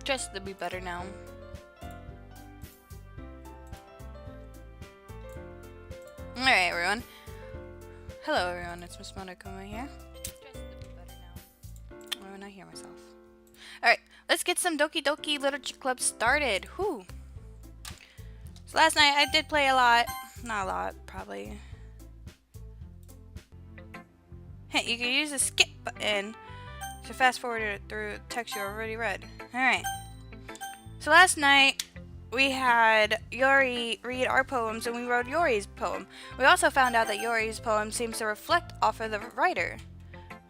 Trust to be better now. Alright, everyone. Hello, everyone. It's Miss Monokuma here. Trust to be better now. Oh, and I hear myself. Alright, let's get some Doki Doki Literature Club started. Whew. So last night I did play a lot. Not a lot, probably. Hey, you can use the skip button to fast forward through text you already read. Alright. So last night we had Yori read our poems and we wrote Yori's poem. We also found out that Yori's poem seems to reflect off of the writer,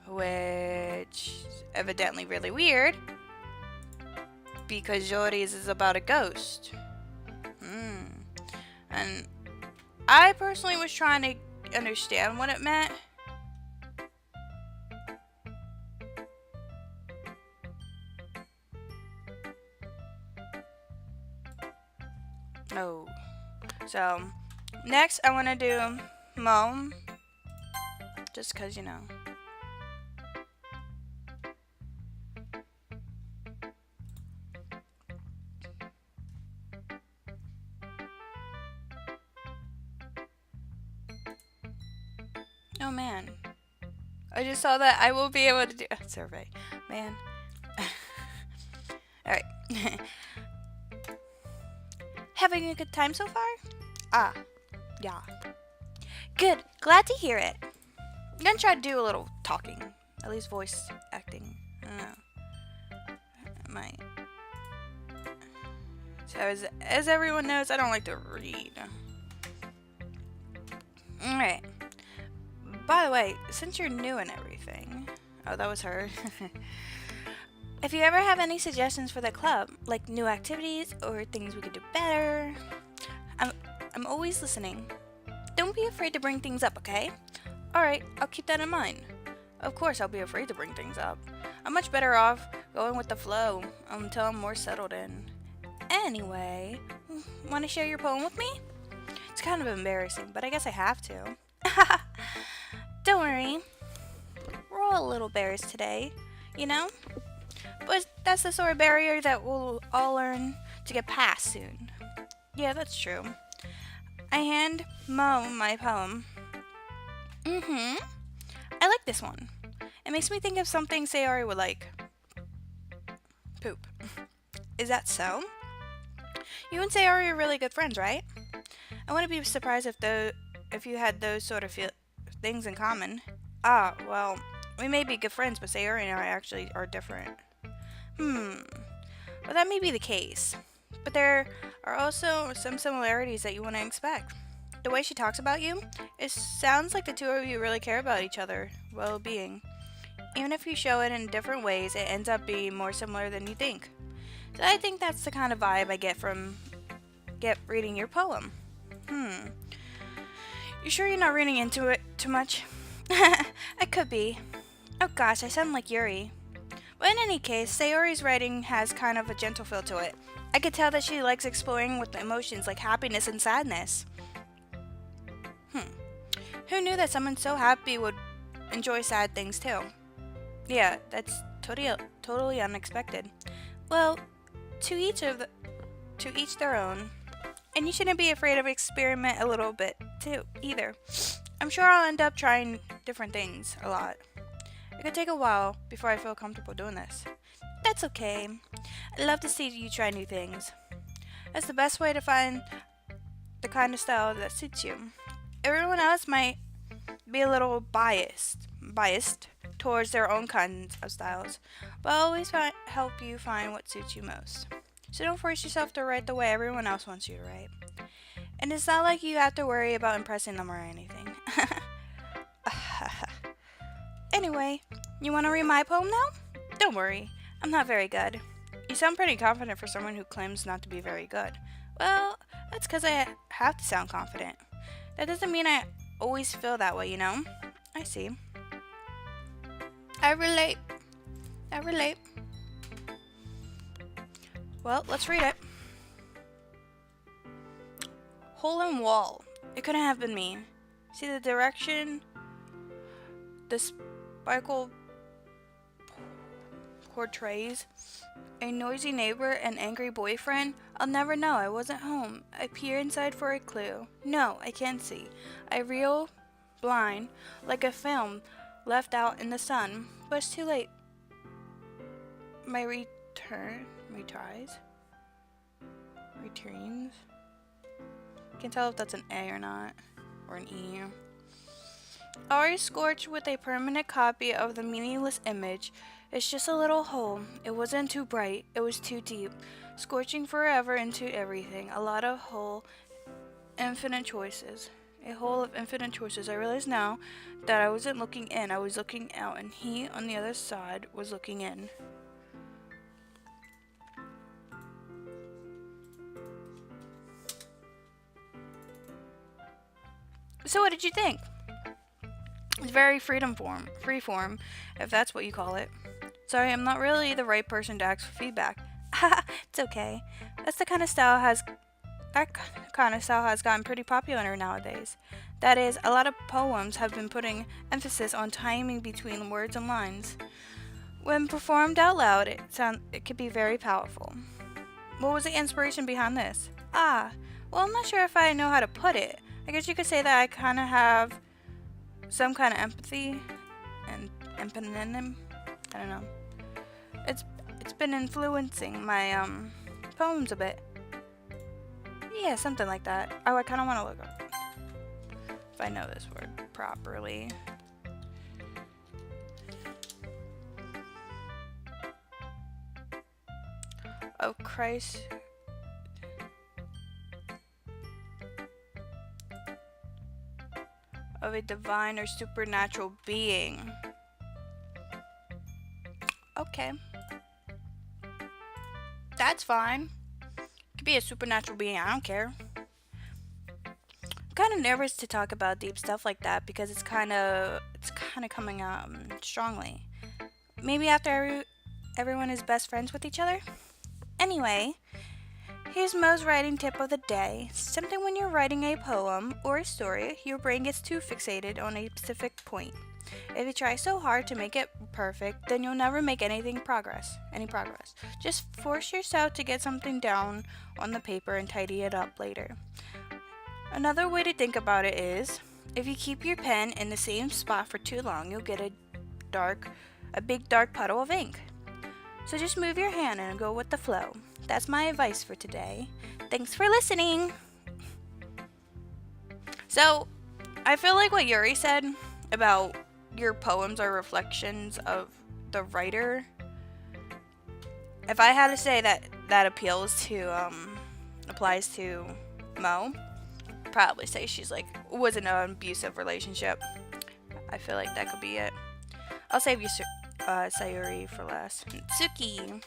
which is evidently really weird because Yori's is about a ghost. And I personally was trying to understand what it meant. Oh. So, next I want to do Mom. Just because, you know. Oh man. I just saw that I will be able to do a survey. Man. Alright. Having a good time so far? Ah, yeah. Good. Glad to hear it. I'm gonna try to do a little talking. At least voice acting. I don't know. I might. So as everyone knows, I don't like to read. Alright. By the way, since you're new and everything... Oh, that was her. If you ever have any suggestions for the club, like new activities or things we could do better, I'm always listening. Don't be afraid to bring things up, okay? Alright, I'll keep that in mind. Of course I'll be afraid to bring things up. I'm much better off going with the flow until I'm more settled in. Anyway, want to share your poem with me? It's kind of embarrassing, but I guess I have to. Don't worry. We're all little bears today, you know? But that's the sort of barrier that we'll all learn to get past soon. Yeah, that's true. I hand Mo my poem. I like this one. It makes me think of something Sayori would like. Poop. Is that so? You and Sayori are really good friends, right? I wouldn't be surprised if you had those sort of things in common. Ah, well, we may be good friends, but Sayori and I actually are different. Well, that may be the case. But there are also some similarities that you wouldn't expect. The way she talks about you, it sounds like the two of you really care about each other's well-being. Even if you show it in different ways, it ends up being more similar than you think. So I think that's the kind of vibe I get from reading your poem. You sure you're not reading into it too much? I could be. Oh gosh, I sound like Yuri. But in any case, Sayori's writing has kind of a gentle feel to it. I could tell that she likes exploring with the emotions like happiness and sadness. Who knew that someone so happy would enjoy sad things too? Yeah, that's totally unexpected. Well, to each their own. And you shouldn't be afraid of experiment a little bit too either. I'm sure I'll end up trying different things a lot. It could take a while before I feel comfortable doing this. That's okay. I love to see you try new things. That's the best way to find the kind of style that suits you. Everyone else might be a little biased towards their own kinds of styles, but I'll always help you find what suits you most. So don't force yourself to write the way everyone else wants you to write. And it's not like you have to worry about impressing them or anything. Anyway, you want to read my poem now? Don't worry, I'm not very good. You sound pretty confident for someone who claims not to be very good. Well, that's because I have to sound confident. That doesn't mean I always feel that way, you know? I see. I relate. Well, let's read it. Hole in wall. It couldn't have been me. See the direction? The spiral portrays? A noisy neighbor, an angry boyfriend? I'll never know. I wasn't home. I peer inside for a clue. No, I can't see. I reel blind, like a film left out in the sun. But it's too late. My retries? Returns? Can't tell if that's an A or not. Or an E. Already scorched with a permanent copy of the meaningless image. It's just a little hole. It wasn't too bright. It was too deep. Scorching forever into everything. A lot of hole, infinite choices. A hole of infinite choices. I realize now that I wasn't looking in. I was looking out, and he on the other side was looking in. So what did you think? It's very freeform, if that's what you call it. Sorry, I'm not really the right person to ask for feedback. It's okay. That kind of style has gotten pretty popular nowadays. That is, a lot of poems have been putting emphasis on timing between words and lines. When performed out loud, it could be very powerful. What was the inspiration behind this? Well, I'm not sure if I know how to put it. I guess you could say that I kind of have some kind of empathy and empanym. I don't know. It's been influencing my poems a bit. Yeah, something like that. Oh, I kind of want to look up if I know this word properly. Of Christ. Of a divine or supernatural being. Okay. That's fine. Could be a supernatural being, I don't care. I'm kind of nervous to talk about deep stuff like that because it's kind of coming out strongly. Maybe after everyone is best friends with each other? Anyway, here's Mo's writing tip of the day. Something when you're writing a poem or a story, your brain gets too fixated on a specific point. If you try so hard to make it perfect, then you'll never make any progress. Just force yourself to get something down on the paper and tidy it up later. Another way to think about it is, if you keep your pen in the same spot for too long, you'll get a big dark puddle of ink. So just move your hand and go with the flow. That's my advice for today. Thanks for listening. So, I feel like what Yuri said about your poems are reflections of the writer. If I had to say that applies to Mo, probably say she's was in an abusive relationship. I feel like that could be it. I'll save you Sayuri for last. Tsuki.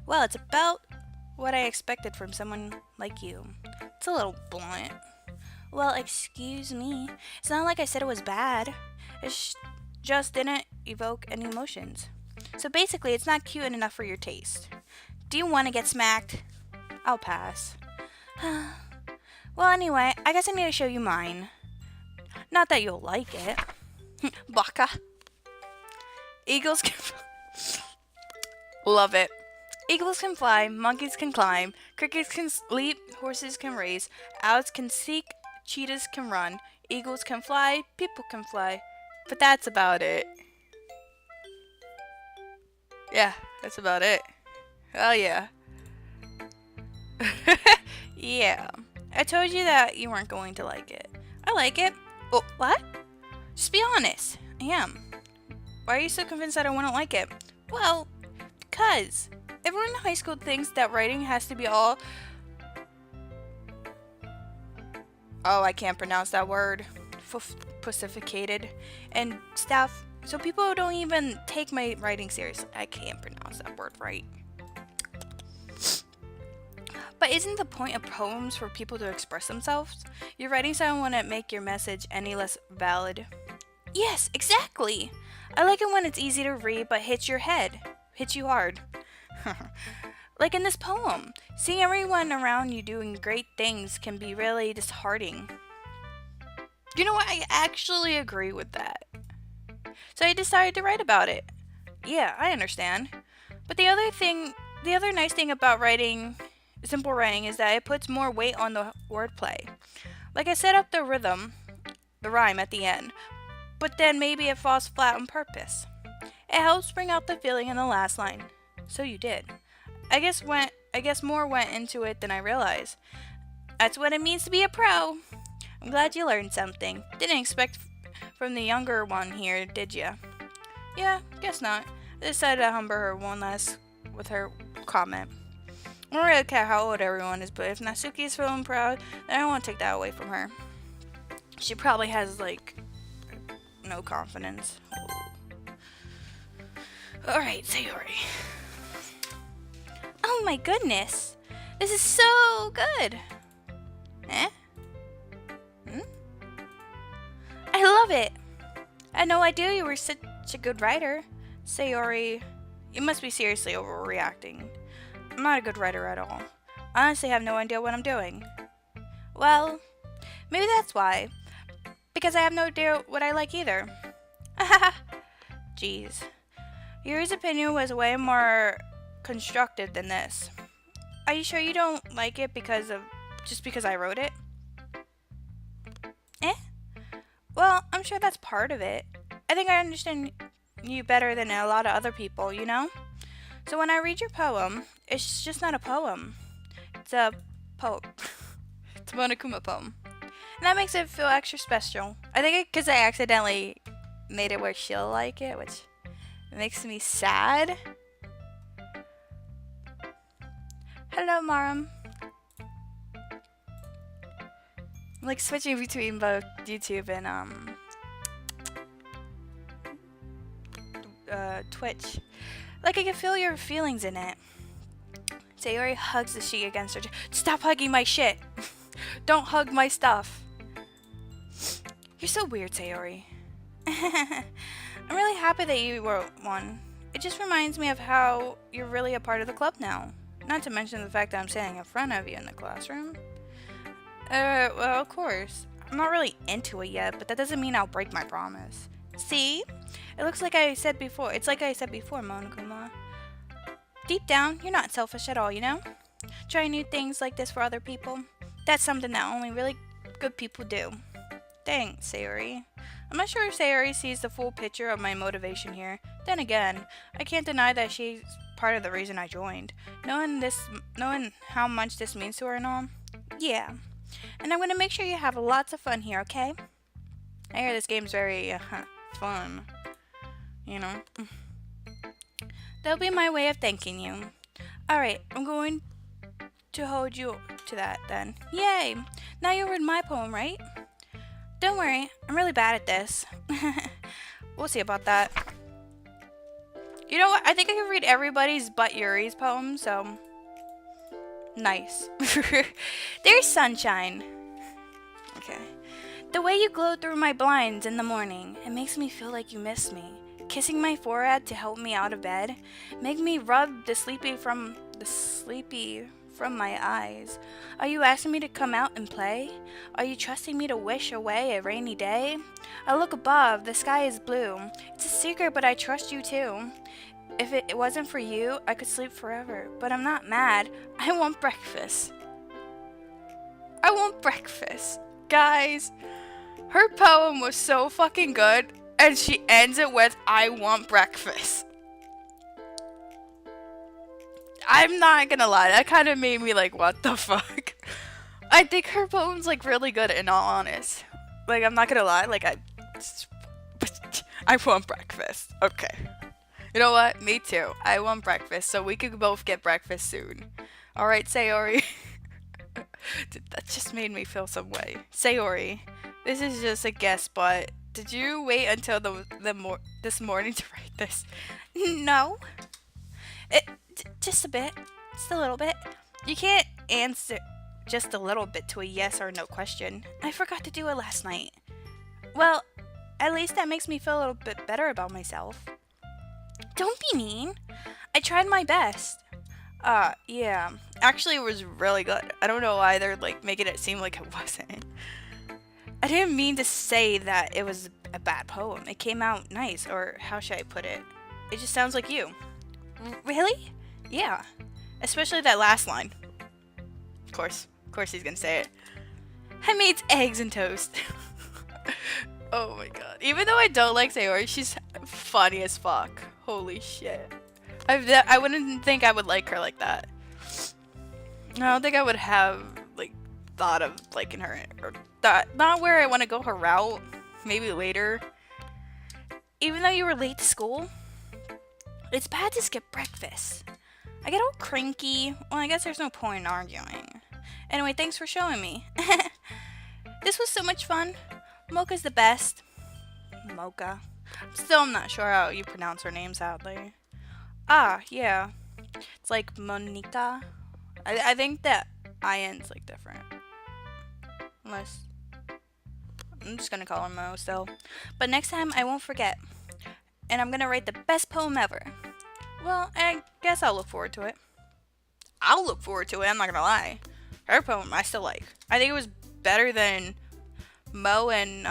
Well, it's about what I expected from someone like you. It's a little blunt. Well, excuse me. It's not like I said it was bad. It just didn't evoke any emotions. So basically, it's not cute enough for your taste. Do you want to get smacked? I'll pass. Well, anyway, I guess I need to show you mine. Not that you'll like it. Baka. Eagles can love it. Eagles can fly, monkeys can climb, crickets can leap, horses can race, owls can seek, cheetahs can run, eagles can fly, people can fly. But that's about it. Yeah, that's about it. Oh yeah. Yeah. I told you that you weren't going to like it. I like it. Oh, what? Just be honest. I am. Why are you so convinced that I wouldn't like it? Well, because everyone in high school thinks that writing has to be all... Oh, I can't pronounce that word. Pacificated and stuff. So people don't even take my writing seriously. I can't pronounce that word right. But isn't the point of poems for people to express themselves? Your writing style wouldn't make your message any less valid. Yes, exactly. I like it when it's easy to read but hits your head. Hits you hard. Like in this poem, seeing everyone around you doing great things can be really disheartening. You know what? I actually agree with that. So I decided to write about it. Yeah, I understand. But the other nice thing about writing, simple writing, is that it puts more weight on the wordplay. Like I set up the rhythm, the rhyme at the end, but then maybe it falls flat on purpose. It helps bring out the feeling in the last line. So you did. I guess more went into it than I realized. That's what it means to be a pro. I'm glad you learned something. Didn't expect from the younger one here, did ya? Yeah, guess not. I decided to humble her one last with her comment. I don't really care how old everyone is, but if Natsuki is feeling proud, then I don't want to take that away from her. She probably has, like, no confidence. Alright, Sayori. Oh my goodness! This is so good! Eh? I love it! I had no idea you were such a good writer. Sayori, you must be seriously overreacting. I'm not a good writer at all. I honestly have no idea what I'm doing. Well, maybe that's why. Because I have no idea what I like either. Jeez. Yuri's opinion was way more constructive than this. Are you sure you don't like it just because I wrote it? Eh? Well, I'm sure that's part of it. I think I understand you better than a lot of other people, you know? So when I read your poem, it's just not a poem. It's a poem. It's a Monokuma poem. And that makes it feel extra special. I think because I accidentally made it where she'll like it, which makes me sad. Hello, Marum. I'm like switching between both YouTube and Twitch. Like I can feel your feelings in it. Sayori hugs the sheet against her. Stop hugging my shit! Don't hug my stuff. You're so weird, Sayori. I'm really happy that you wrote one. It just reminds me of how you're really a part of the club now. Not to mention the fact that I'm standing in front of you in the classroom. Well, of course. I'm not really into it yet, but that doesn't mean I'll break my promise. See? It looks like I said before. It's like I said before, Monokuma. Deep down, you're not selfish at all, you know? Trying new things like this for other people. That's something that only really good people do. Thanks, Sayori. I'm not sure if Sayori sees the full picture of my motivation here. Then again, I can't deny that she's part of the reason I joined. Knowing how much this means to her and all. Yeah. And I'm gonna make sure you have lots of fun here, okay? I hear this game's very, fun. You know? That'll be my way of thanking you. Alright, I'm going to hold you to that then. Yay! Now you read my poem, right? Don't worry, I'm really bad at this. We'll see about that. You know what? I think I can read everybody's but Yuri's poem, so... Nice. There's sunshine. Okay. The way you glow through my blinds in the morning, it makes me feel like you miss me. Kissing my forehead to help me out of bed, make me rub the sleepy from my eyes. Are you asking me to come out and play? Are you trusting me to wish away a rainy day? I look above, the sky is blue. It's a secret, but I trust you too. If it wasn't for you, I could sleep forever. But I'm not mad. I want breakfast. I want breakfast. Guys, her poem was so fucking good, and she ends it with, I want breakfast. I'm not gonna lie, that kind of made me like, what the fuck? I think her poem's like really good, in all honest. Like, I'm not gonna lie, like, I want breakfast. Okay. You know what? Me too. I want breakfast, so we could both get breakfast soon. Alright, Sayori. That just made me feel some way. Sayori, this is just a guess, but did you wait until this morning to write this? No. Just a bit. Just a little bit. You can't answer just a little bit to a yes or no question. I forgot to do it last night. Well, at least that makes me feel a little bit better about myself. Don't be mean. I tried my best. Yeah. Actually, it was really good. I don't know why they're, like, making it seem like it wasn't. I didn't mean to say that it was a bad poem. It came out nice, or how should I put it? It just sounds like you. Really? Yeah. Especially that last line. Of course he's gonna say it. I made eggs and toast. Oh my god. Even though I don't like Sayori, she's funny as fuck. Holy shit. I wouldn't think I would like her like that. I don't think I would have, like, thought of liking her. Or that, not where I want to go her route. Maybe later. Even though you were late to school, it's bad to skip breakfast. I get all cranky. Well, I guess there's no point in arguing. Anyway, thanks for showing me. This was so much fun. Mocha's the best. Mocha. Still, I'm not sure how you pronounce her name, sadly. Ah, yeah. It's like Monica. I think that IN's like different. Unless... I'm just gonna call her Mo still. But next time, I won't forget. And I'm gonna write the best poem ever. Well, I guess I'll look forward to it. I'll look forward to it, I'm not gonna lie. Her poem, I still like. I think it was better than Mo and,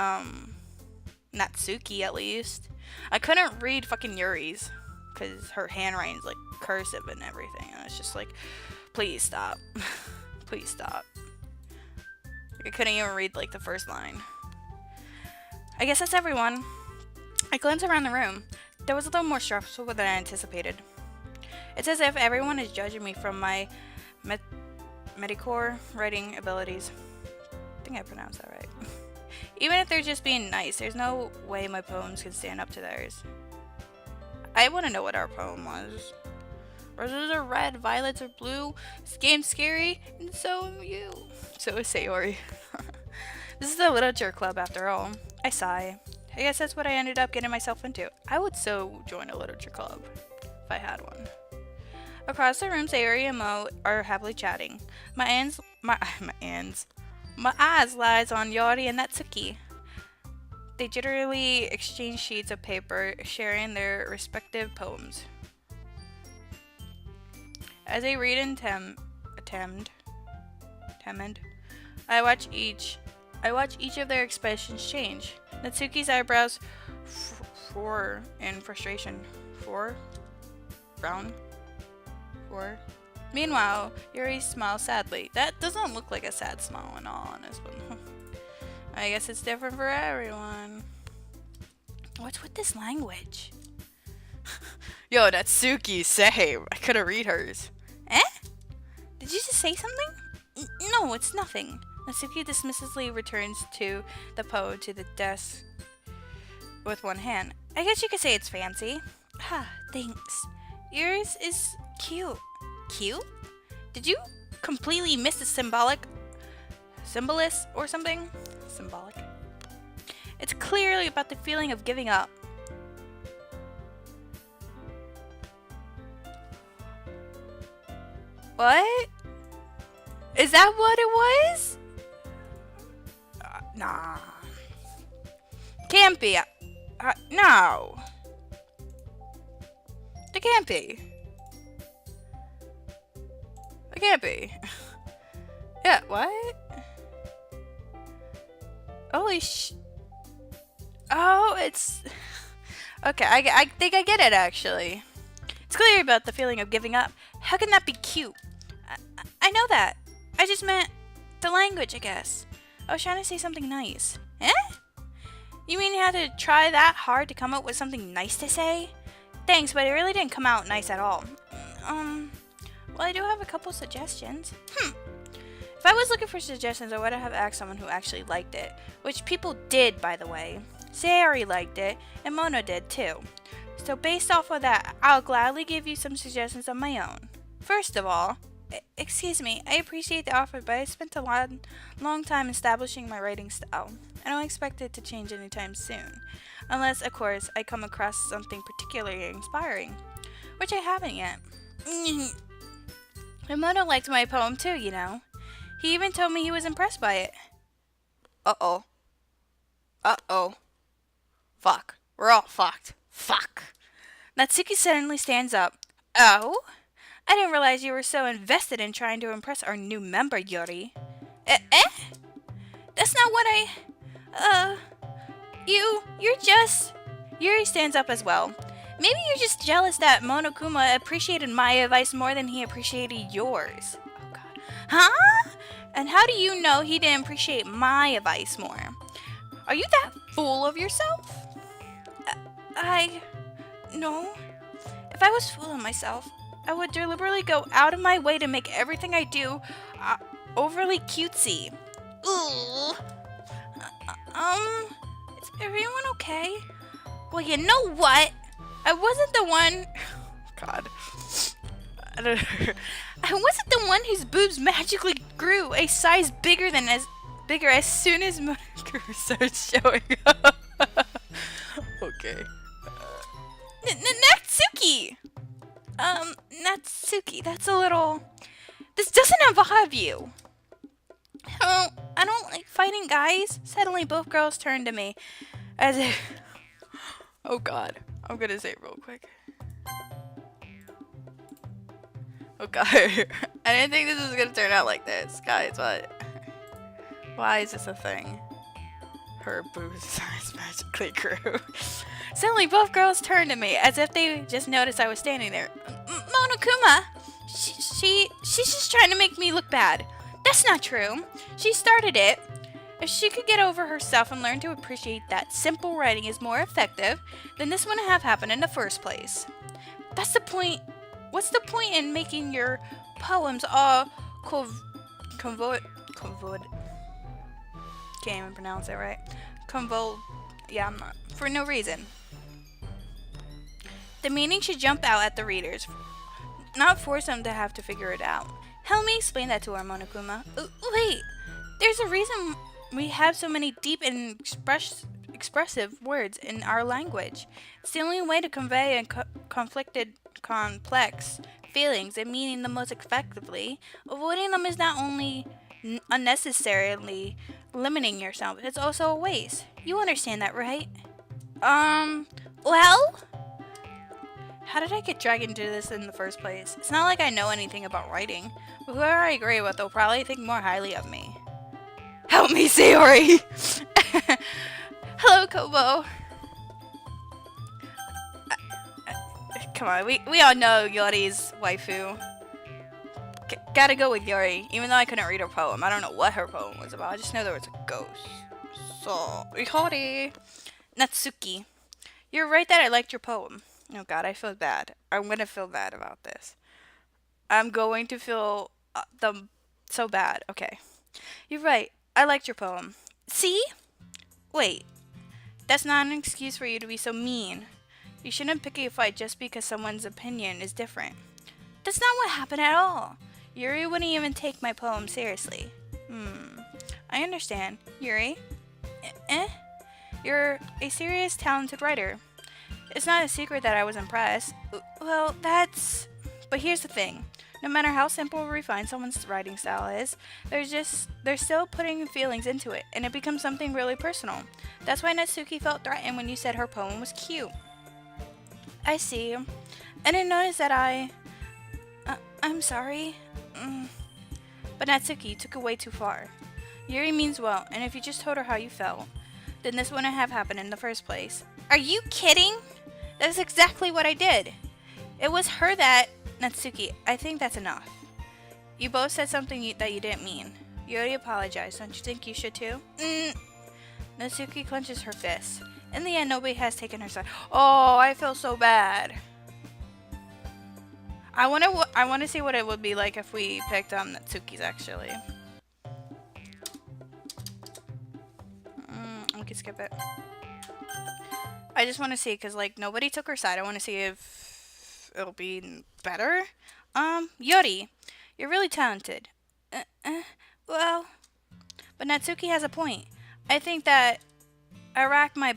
Natsuki, at least. I couldn't read fucking Yuri's. Because her handwriting's, like, cursive and everything. And it's just like, please stop. Please stop. I couldn't even read, like, the first line. I guess that's everyone. I glanced around the room. That was a little more stressful than I anticipated. It's as if everyone is judging me from my Medicore writing abilities. I think I pronounced that right. Even if they're just being nice, there's no way my poems can stand up to theirs. I want to know what our poem was. Roses are red, violets are blue, this game's scary, and so am you. So is Sayori. This is the literature club after all. I sigh. I guess that's what I ended up getting myself into. I would so join a literature club if I had one. Across the room, Sayori and Mo are happily chatting. My eyes lies on Yori and Natsuki. They jitterily exchange sheets of paper, sharing their respective poems. As they read and temmed, I watch each of their expressions change. Natsuki's eyebrows furrow in frustration. Frown. Meanwhile, Yuri smiles sadly. That doesn't look like a sad smile in all honesty, but I guess it's different for everyone. What's with this language? Yo, Natsuki, same. I couldn't read hers. Eh? Did you just say something? No, it's nothing. Natsuki dismissively returns to the to the desk with one hand. I guess you could say it's fancy. Ah, thanks. Yours is cute. Cute? Did you completely miss the symbolist or something? Symbolic. It's clearly about the feeling of giving up. What? Is that what it was? Nah. Can't be. No. It can't be. It can't be. Yeah, what? Holy Oh, it's... Okay, I think I get it, actually. It's clear about the feeling of giving up. How can that be cute? I know that. I just meant the language, I guess. I was trying to say something nice. Eh? You mean you had to try that hard to come up with something nice to say? Thanks, but it really didn't come out nice at all. Well, I do have a couple suggestions. If I was looking for suggestions, I would have asked someone who actually liked it. Which people did, by the way. Sayori liked it, and Mona did too. So based off of that, I'll gladly give you some suggestions of my own. First of all, excuse me, I appreciate the offer, but I spent a long time establishing my writing style. I don't expect it to change anytime soon. Unless, of course, I come across something particularly inspiring. Which I haven't yet. And Mona liked my poem too, you know. He even told me he was impressed by it. Uh-oh. Uh-oh. Fuck. We're all fucked. Fuck. Natsuki suddenly stands up. Oh? I didn't realize you were so invested in trying to impress our new member, Yuri. Eh? That's not what Uh, you're just... Yuri stands up as well. Maybe you're just jealous that Monokuma appreciated my advice more than he appreciated yours. Oh god. Huh? And how do you know he didn't appreciate my advice more? Are you that full of yourself? No. If I was fooling myself, I would deliberately go out of my way to make everything I do overly cutesy. Ooh. Is everyone okay? Well, you know what? I wasn't the one... God. I don't know. I wasn't the one whose boobs magically grew a size bigger as soon as Monokuma started showing up. Okay. Natsuki! Natsuki, that's a little... This doesn't involve you. I don't like fighting guys. Suddenly, both girls turned to me as if... Oh god. I'm gonna say it real quick. Oh god. I didn't think this was gonna turn out like this. Guys, what? Why is this a thing? Her boobs size magically grew. Suddenly, both girls turned to me as if they just noticed I was standing there. Monokuma! She's just trying to make me look bad. That's not true. She started it. If she could get over herself and learn to appreciate that simple writing is more effective, then this wouldn't have happened in the first place. That's the point. What's the point in making your poems all can't even pronounce it right. Yeah, I'm not. For no reason. The meaning should jump out at the readers, not force them to have to figure it out. Help me explain that to our Monokuma. Wait, there's a reason we have so many deep and expressive words in our language. It's the only way to convey complex feelings and meaning the most effectively. Avoiding them is not only unnecessarily limiting yourself, it's also a waste. You understand that, right? Well? How did I get dragged into this in the first place? It's not like I know anything about writing, but whoever I agree with will probably think more highly of me. Help me, Sayori! Hello, Kobo. Come on, we all know Yori's waifu. Gotta go with Yori, even though I couldn't read her poem. I don't know what her poem was about, I just know there was a ghost. So, Yori. Natsuki. You're right that I liked your poem. Oh god, I feel bad. I'm gonna feel bad about this. I'm going to feel so bad. Okay. You're right. I liked your poem. See? Wait. That's not an excuse for you to be so mean. You shouldn't pick a fight just because someone's opinion is different. That's not what happened at all. Yuri wouldn't even take my poem seriously. I understand. Yuri? You're a serious, talented writer. It's not a secret that I was impressed. Well, But here's the thing. No matter how simple or refined someone's writing style is, they're still putting feelings into it, and it becomes something really personal. That's why Natsuki felt threatened when you said her poem was cute. I see. I didn't notice that I'm sorry. But Natsuki took it way too far. Yuri means well, and if you just told her how you felt, then this wouldn't have happened in the first place. Are you kidding? That's exactly what I did. It was her that... Natsuki, I think that's enough. You both said something that you didn't mean. You already apologized. Don't you think you should too? Natsuki clenches her fists. In the end, nobody has taken her side. Oh, I feel so bad. I want to see what it would be like if we picked Natsuki's actually. We can skip it. I just want to see because like nobody took her side. I want to see if it'll be better. Yuri, you're really talented. Well, but Natsuki has a point. I think that I racked my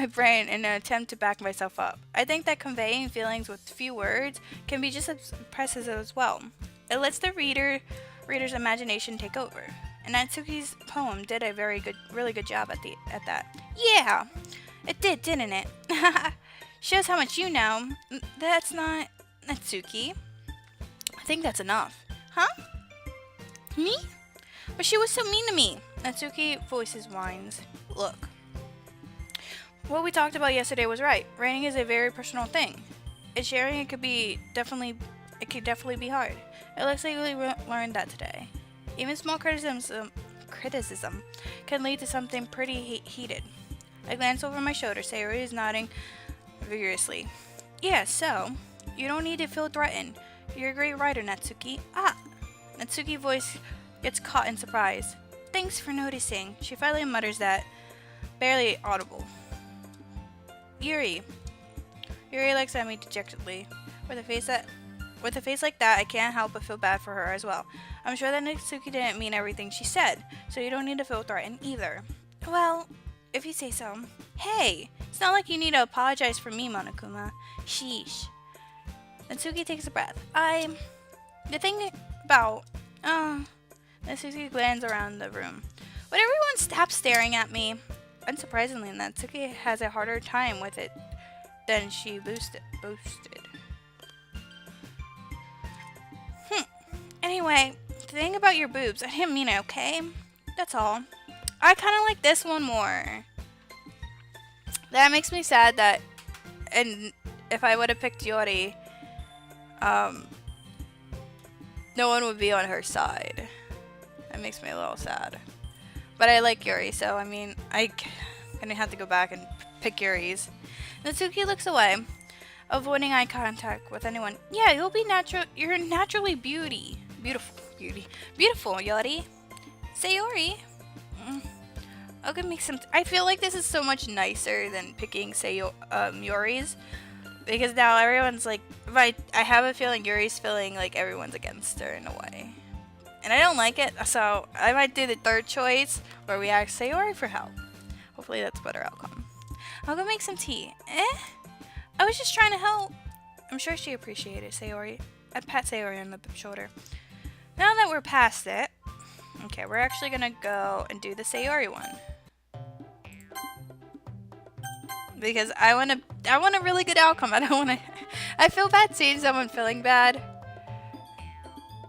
brain in an attempt to back myself up. I think that conveying feelings with few words can be just as impressive as well. It lets the reader's imagination take over. And Natsuki's poem did a really good job at that. Yeah, it did, didn't it? Shows how much you know. That's not Natsuki. I think that's enough. Huh? Me? But she was so mean to me. Natsuki voices whines. Look, what we talked about yesterday was right. Rating is a very personal thing. And sharing it could definitely be hard. It looks like we learned that today. Even small criticism can lead to something pretty heated. I glance over my shoulder. Sayori is nodding vigorously. Yeah, so you don't need to feel threatened. You're a great writer, Natsuki. Ah! Natsuki's voice gets caught in surprise. Thanks for noticing. She finally mutters that, barely audible. Yuri. Yuri looks at me dejectedly. With a face like that, I can't help but feel bad for her as well. I'm sure that Natsuki didn't mean everything she said, so you don't need to feel threatened either. Well, if you say so. Hey, it's not like you need to apologize for me, Monokuma. Sheesh. Natsuki takes a breath. The thing about, Natsuki glances around the room. Would everyone stop staring at me? Unsurprisingly, Natsuki has a harder time with it than she boasted. Anyway, the thing about your boobs, I didn't mean it, okay? That's all. I kind of like this one more. That makes me sad that, and if I would have picked Yori, no one would be on her side. That makes me a little sad. But I like Yuri, so I mean, I'm gonna have to go back and pick Yuri's. Natsuki looks away, avoiding eye contact with anyone. Yeah, you're naturally beautiful, Yuri. Sayori. Okay, make some. I feel like this is so much nicer than picking Yuri's, because now everyone's like, I have a feeling Yuri's feeling like everyone's against her in a way, and I don't like it. So I might do the third choice where we ask Sayori for help. Hopefully that's a better outcome. I'll go make some tea. I was just trying to help. I'm sure she appreciated Sayori. I pat Sayori on the shoulder. Now that we're past it, okay, we're actually gonna go and do the Sayori one. Because I want a really good outcome. I feel bad seeing someone feeling bad.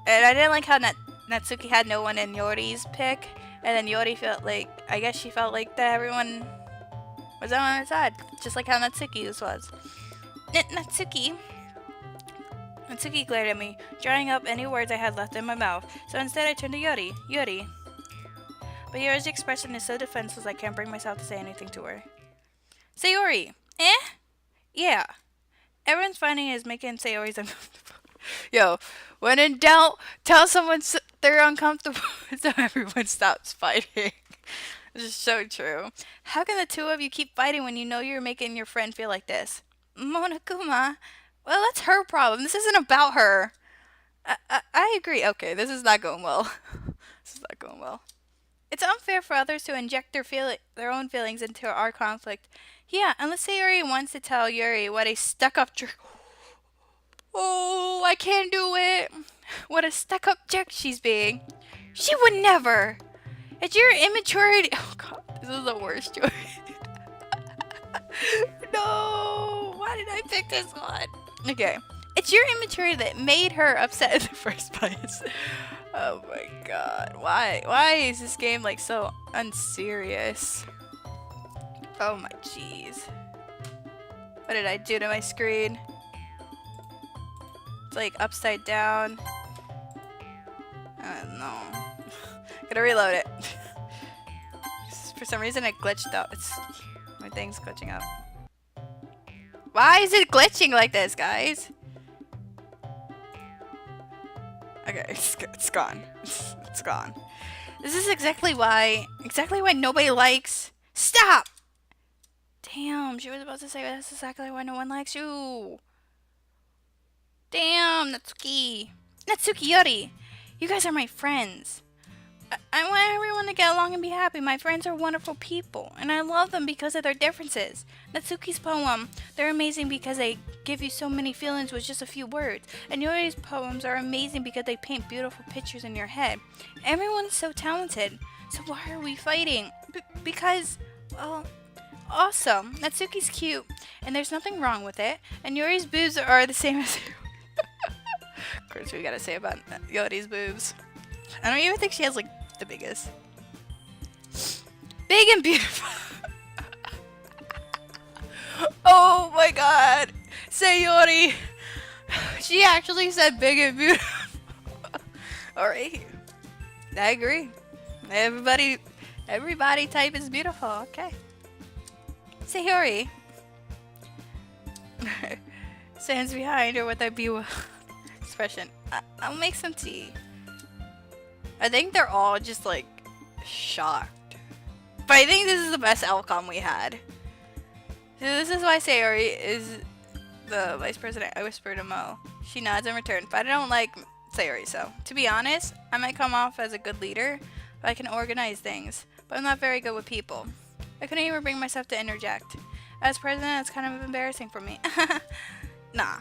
And I didn't like how Natsuki had no one in Yori's pick. And then Yori felt like, I guess she felt like that everyone was on her side. Just like how Natsuki's was. Natsuki glared at me, drying up any words I had left in my mouth. So instead I turned to Yuri. But Yuri's expression is so defenseless I can't bring myself to say anything to her. Sayori. Yeah. Everyone's finding is making Sayori's uncomfortable. Yo, when in doubt, tell someone they're uncomfortable so everyone stops fighting. This is so true. How can the two of you keep fighting when you know you're making your friend feel like this? Monokuma. Well, that's her problem. This isn't about her. I agree. Okay, this is not going well. It's unfair for others to inject their own feelings into our conflict. Yeah, unless Sayori wants to tell Yuri what a stuck-up jerk... Oh, I can't do it. What a stuck-up jerk she's being. She would never. It's your immaturity... Oh, God, this is the worst choice. No, why did I pick this one? Okay. It's your immaturity that made her upset in the first place. Oh my god. Why is this game like so unserious? Oh my jeez. What did I do to my screen? It's like upside down. No. Gotta reload it. For some reason it glitched out. My thing's glitching out. Why is it glitching like this, guys? Okay, it's gone. It's gone. This is exactly why nobody likes... Stop! Damn, she was about to say that's exactly why no one likes you. Damn, Natsuki. Natsuki Yori. You guys are my friends. I want everyone to get along and be happy. My friends are wonderful people, and I love them because of their differences. Natsuki's poem, they're amazing because they give you so many feelings with just a few words. And Yori's poems are amazing because they paint beautiful pictures in your head. Everyone's so talented. So why are we fighting? Because, well, also, Natsuki's cute, and there's nothing wrong with it. And Yori's boobs are the same as... Of course, we gotta say about Yori's boobs. I don't even think she has, like, The biggest. Big and beautiful. Oh my god. Sayori. She actually said big and beautiful. Alright. I agree. Everybody type is beautiful. Okay. Sayori. Stands behind her with a expression. I'll make some tea. I think they're all just like shocked. But I think this is the best outcome we had. So this is why Sayori is the vice president. I whispered to Mo. She nods in return, but I don't like Sayori, so. To be honest, I might come off as a good leader, but I can organize things. But I'm not very good with people. I couldn't even bring myself to interject. As president, it's kind of embarrassing for me. Nah,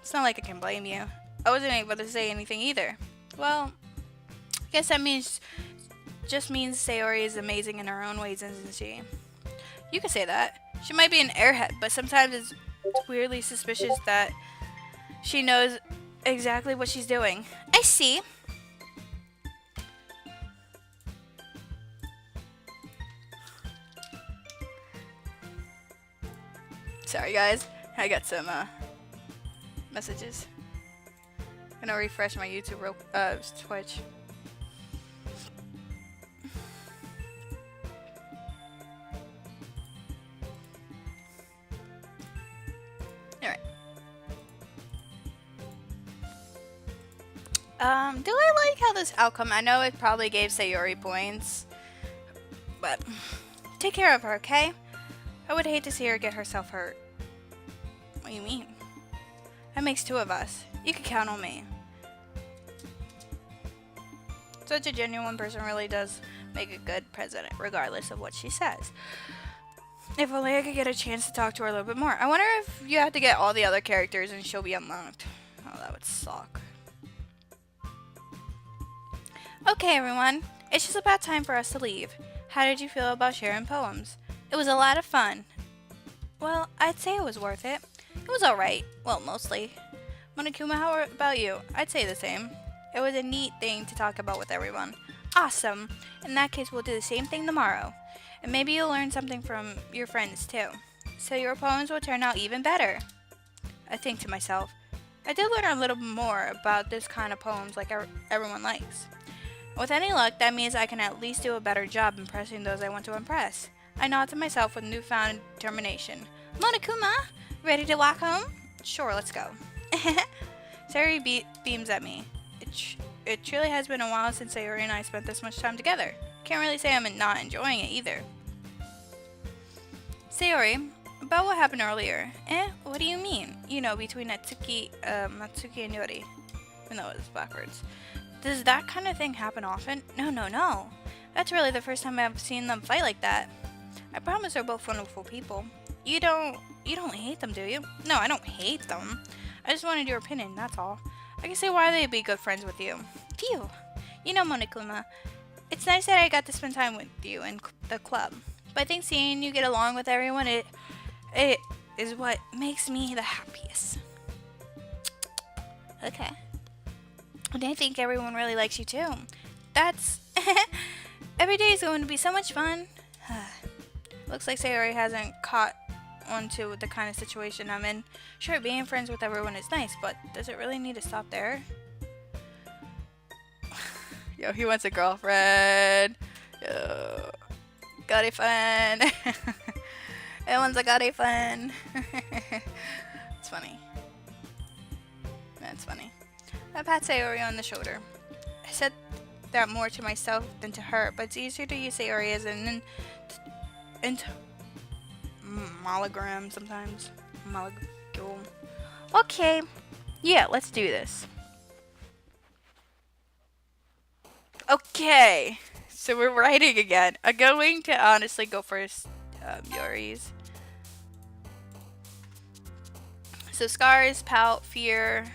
it's not like I can blame you. I wasn't able to say anything either. Well, I guess that just means Sayori is amazing in her own ways, isn't she? You could say that. She might be an airhead, but sometimes it's weirdly suspicious that she knows exactly what she's doing. I see. Sorry guys, I got some messages. I'm gonna refresh my YouTube Twitch. Alright. Do I like how this outcome, I know it probably gave Sayori points, but take care of her, okay? I would hate to see her get herself hurt. What do you mean? That makes two of us. You can count on me. Such a genuine person really does make a good president, regardless of what she says. If only I could get a chance to talk to her a little bit more. I wonder if you have to get all the other characters and she'll be unlocked. Oh, that would suck. Okay, everyone. It's just about time for us to leave. How did you feel about sharing poems? It was a lot of fun. Well, I'd say it was worth it. It was alright. Well, mostly. Monokuma, how about you? I'd say the same. It was a neat thing to talk about with everyone. Awesome. In that case, we'll do the same thing tomorrow. And maybe you'll learn something from your friends, too. So your poems will turn out even better. I think to myself, I did learn a little more about this kind of poems like everyone likes. With any luck, that means I can at least do a better job impressing those I want to impress. I nod to myself with newfound determination. Monokuma, ready to walk home? Sure, let's go. Sayori beams at me. It truly has been a while since Sayori and I spent this much time together. Can't really say I'm not enjoying it either. Sayori, about what happened earlier. What do you mean? You know, between Natsuki and Yori. Even though it was backwards. Does that kind of thing happen often? No. That's really the first time I've seen them fight like that. I promise they're both wonderful people. You don't hate them, do you? No, I don't hate them. I just wanted your opinion, that's all. I can see why they'd be good friends with you. Phew. You know, Monokuma, it's nice that I got to spend time with you in the club. But I think seeing you get along with everyone, it is what makes me the happiest. Okay. And I think everyone really likes you too. That's... Every day is going to be so much fun. Looks like Sayori hasn't caught onto the kind of situation I'm in. Sure, being friends with everyone is nice, but does it really need to stop there? Yo, he wants a girlfriend. Yo, got a friend. Everyone's a got a friend. It's funny. That's funny. I pat Sayori on the shoulder. I said that more to myself than to her, but it's easier to use Sayori as an monogram sometimes. Molecule. Okay. Yeah, let's do this. Okay. So we're writing again. I'm going to honestly go first, Yori's. So scars, pout, fear.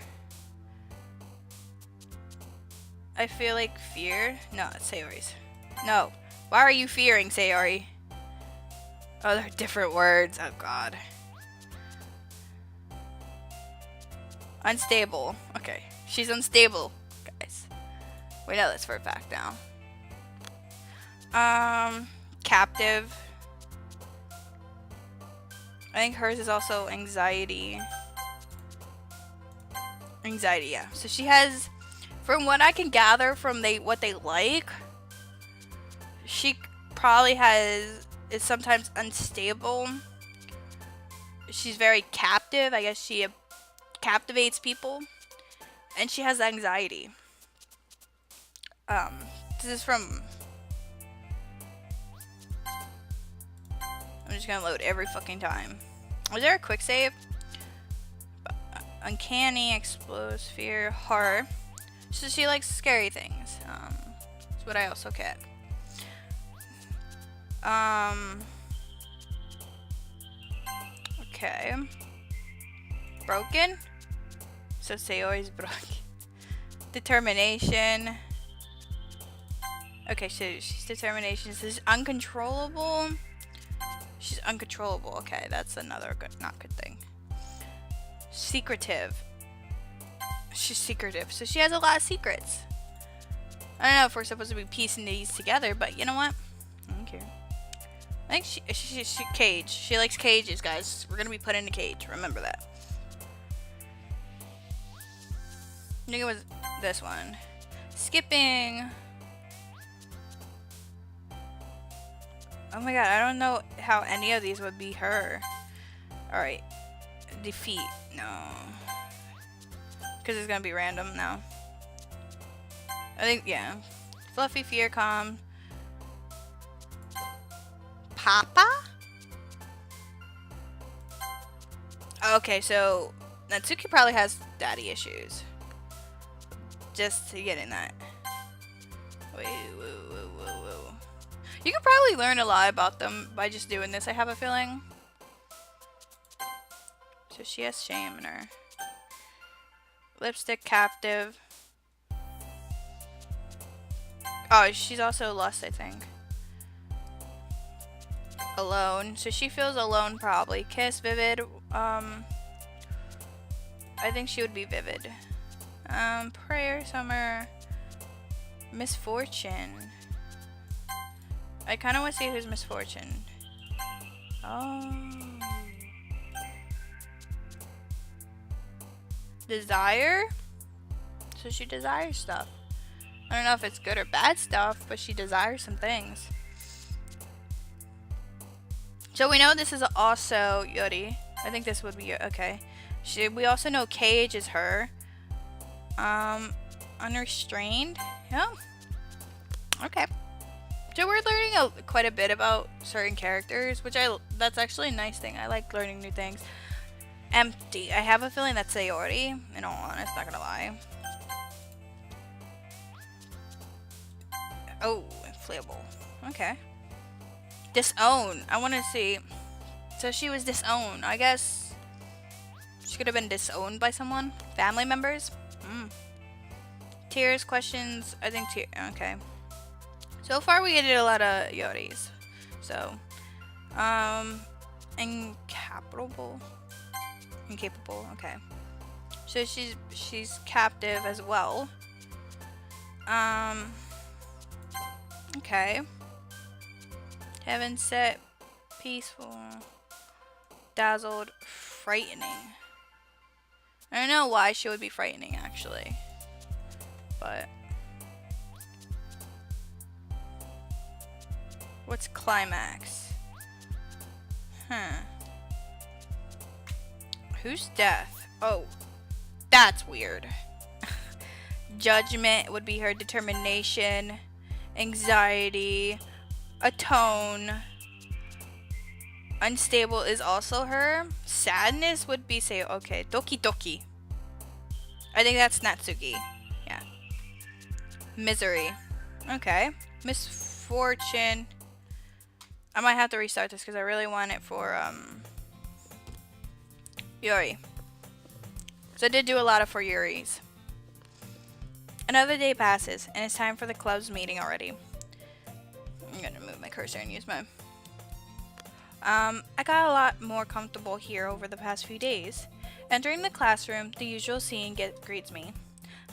I feel like fear. No, it's Sayori's. No. Why are you fearing, Sayori? Oh, they're different words. Oh, God. Unstable. Okay. She's unstable, guys. We know this for a fact now. Captive. I think hers is also anxiety. Anxiety, yeah. So she has, from what I can gather from what they like, she probably is sometimes unstable. She's very captive. I guess she captivates people, and she has anxiety. This is from. I'm just gonna load every fucking time. Was there a quick save? Uncanny, explosive, horror. So she likes scary things. That's what I also get. Okay. Broken. So Sayori's broken. Determination. Okay, so she's determination. So she's uncontrollable. She's uncontrollable. Okay, that's another not good thing. Secretive. She's secretive. So she has a lot of secrets. I don't know if we're supposed to be piecing these together, but you know what? I don't care. I think she cage. She likes cages, guys. We're gonna be put in a cage. Remember that. I think it was this one. Skipping. Oh my god, I don't know how any of these would be her. Alright. Defeat. No. Because it's gonna be random now. I think, yeah. Fluffy, fear, calm. Papa? Okay, so Natsuki probably has daddy issues. Just getting that. Wait, whoa. You could probably learn a lot about them by just doing this, I have a feeling. So she has shame in her. Lipstick, captive. Oh, she's also lust, I think. Alone. So she feels alone, probably. Kiss, vivid. I think she would be vivid. Prayer, summer. Misfortune. I kind of want to see who's misfortune. Oh. Desire? So she desires stuff. I don't know if it's good or bad stuff, but she desires some things. So we know this is also Yuri. I think this would be okay. We also know Cage is her. Unrestrained. Yeah. Okay. So we're learning quite a bit about certain characters, which that's actually a nice thing. I like learning new things. Empty. I have a feeling that's Sayori, in all honesty, not gonna lie. Oh, inflatable. Okay. Disown. I want to see. So she was disowned. I guess she could have been disowned by someone. Family members. Tears, questions. I think okay. So far we did a lot of Yoris. So, incapable. Okay. So she's captive as well. Okay. Heaven set, peaceful, dazzled, frightening. I don't know why she would be frightening actually, but what's climax? Who's death? Oh, that's weird. Judgment would be her. Determination, anxiety, atone. Unstable is also her. Sadness would be okay. Doki. I think that's Natsuki. Yeah. Misery. Okay. Misfortune. I might have to restart this because I really want it for Yuri. So I did do a lot for Yuri's. Another day passes and it's time for the club's meeting already. I'm gonna move my cursor and use my I got a lot more comfortable here over the past few days. Entering the classroom, the usual scene greets me.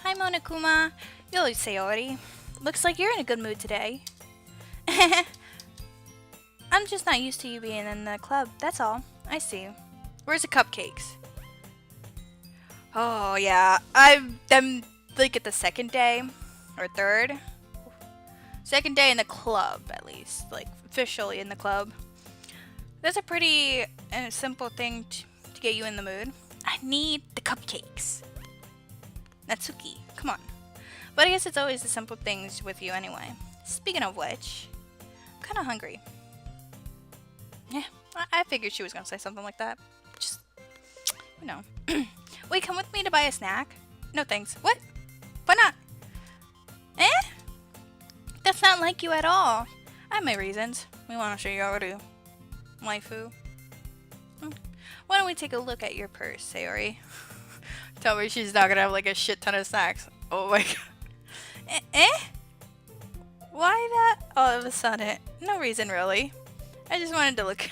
Hi Monokuma, Yuri Sayori. Looks like you're in a good mood today. I'm just not used to you being in the club, that's all. I see. Where's the cupcakes? Oh, yeah. I'm like at the second day or third. Second day in the club, at least. Like, officially in the club. That's a pretty simple thing to get you in the mood. I need the cupcakes. Natsuki, come on. But I guess it's always the simple things with you anyway. Speaking of which, I'm kind of hungry. Yeah, I figured she was going to say something like that. Just, you know. Wait, come with me to buy a snack? No thanks. What? Why not? Eh? That's not like you at all. I have my reasons. We want to show you how to do. Waifu. Why don't we take a look at your purse, Sayori? Tell me she's not gonna have like a shit ton of snacks. Oh my god. Eh? Why that all of a sudden? No reason really. I just wanted to look.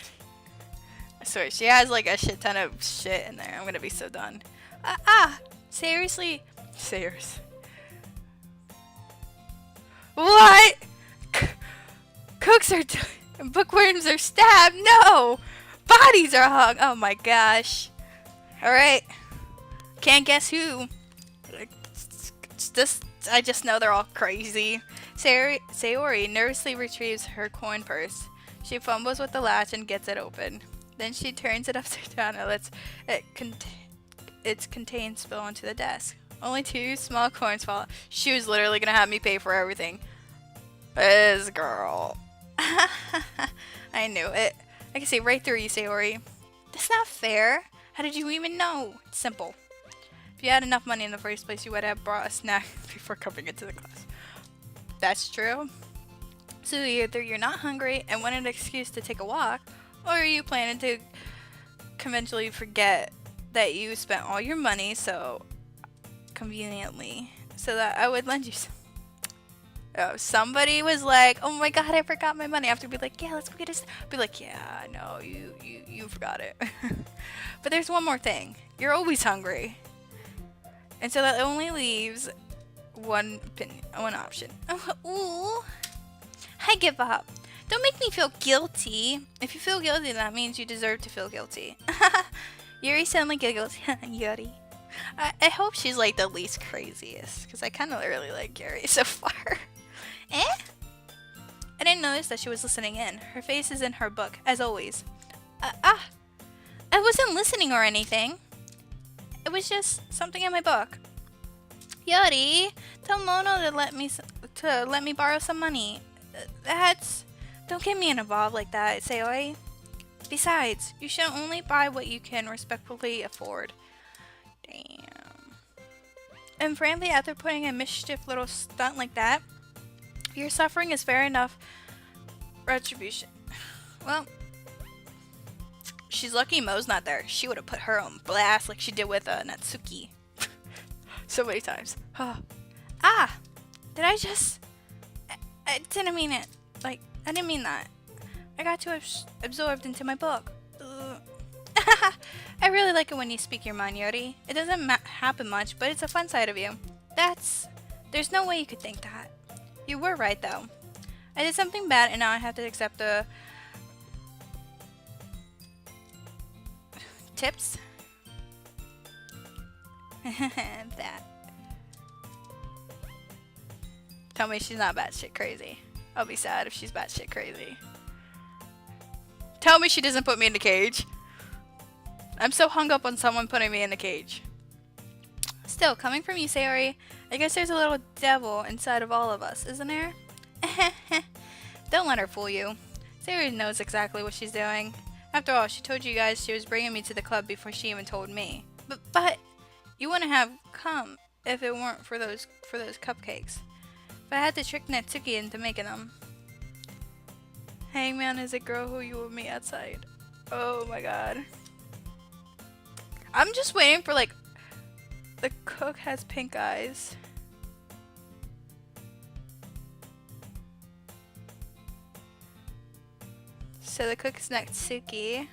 I swear, she has like a shit ton of shit in there. I'm gonna be so done. Seriously? Serious. What? Cooks are bookworms are stabbed. No! Bodies are hung. Oh my gosh. Alright. Can't guess who. I just know they're all crazy. Sayori nervously retrieves her coin purse. She fumbles with the latch and gets it open. Then she turns it upside down and lets its contents spill onto the desk. Only 2 small coins fall. She was literally gonna have me pay for everything. This girl. I knew it. I can see right through you, Sayori. That's not fair. How did you even know? It's simple. If you had enough money in the first place, you would have brought a snack before coming into the class. That's true. So either you're not hungry and want an excuse to take a walk, or are you planning to conventionally forget that you spent all your money so conveniently so that I would lend you some. Oh, somebody was like, oh my god, I forgot my money. I have to be like, yeah, let's go get this. Be like, yeah, no, you forgot it. But there's one more thing. You're always hungry. And so that only leaves one option. Ooh. I give up. Don't make me feel guilty. If you feel guilty, that means you deserve to feel guilty. Yuri suddenly giggles. Yuri. I hope she's like the least craziest, because I kind of really like Yuri so far. Eh? I didn't notice that she was listening in. Her face is in her book, as always. I wasn't listening or anything. It was just something in my book. Yuri, tell Mono to let me borrow some money. Don't get me involved like that, Sayori. Besides, you should only buy what you can respectfully afford. Damn. And frankly, after putting a mischief little stunt like that, your suffering is fair enough retribution. Well, she's lucky Mo's not there. She would have put her on blast like she did with Natsuki. So many times. Did I just... I didn't mean it. Like, I didn't mean that. I got too absorbed into my book. I really like it when you speak your mind, Yuri. It doesn't happen much, but it's a fun side of you. There's no way you could think that. You were right, though. I did something bad, and now I have to accept the... tips? That. Tell me she's not batshit crazy. I'll be sad if she's batshit crazy. Tell me she doesn't put me in the cage. I'm so hung up on someone putting me in the cage. Still, coming from you, Sayori, I guess there's a little devil inside of all of us, isn't there? Don't let her fool you. Sayori knows exactly what she's doing. After all, she told you guys she was bringing me to the club before she even told me. But you wouldn't have come if it weren't for those cupcakes. If I had to trick Natsuki into making them. Hangman is a girl who you will meet outside. Oh my god. I'm just waiting for like... The cook has pink eyes. So the cook is Natsuki.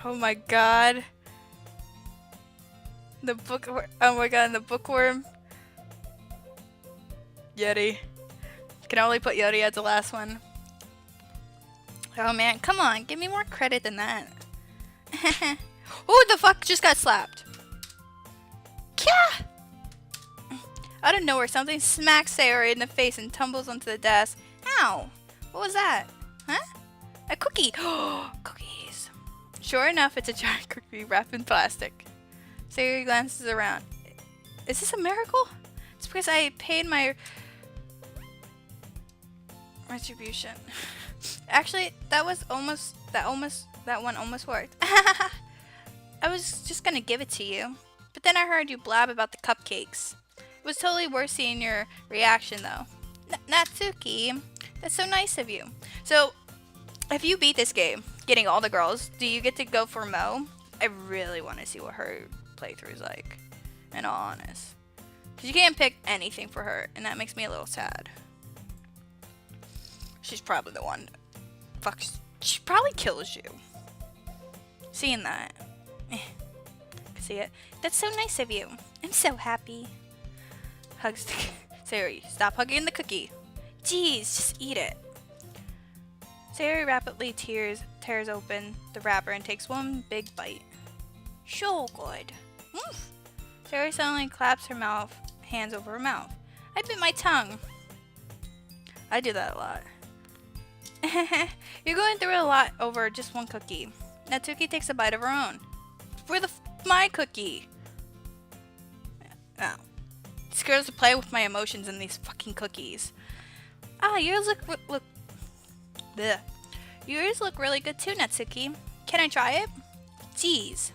Oh my god. The bookworm. Oh my god, and the bookworm. Yeti. Can only put Yori as the last one. Oh man, come on, give me more credit than that. Who the fuck just got slapped? Kya! Out of nowhere, something smacks Sayori in the face and tumbles onto the desk. Ow! What was that? Huh? A cookie! Cookies. Sure enough, it's a giant cookie wrapped in plastic. Sayori glances around. Is this a miracle? It's because I paid my retribution. Actually, that one almost worked. I was just gonna give it to you, but then I heard you blab about the cupcakes. It was totally worth seeing your reaction, though. Natsuki, that's so nice of you. So, if you beat this game, getting all the girls, do you get to go for Mo? I really want to see what her playthrough is like, in all honest. Because you can't pick anything for her, and that makes me a little sad. She's probably the one. Fuck, she probably kills you. Seeing that. See it? That's so nice of you. I'm so happy. Hugs the Sayori, stop hugging the cookie. Jeez, just eat it. Sayori rapidly tears open the wrapper and takes one big bite. So good. Sayori suddenly claps her hands over her mouth. I bit my tongue. I do that a lot. You're going through a lot over just one cookie. Natsuki takes a bite of her own. Where my cookie? Oh. It's girls to play with my emotions in these fucking cookies. Ah, yours look bleh. Yours look really good too, Natsuki. Can I try it? Jeez.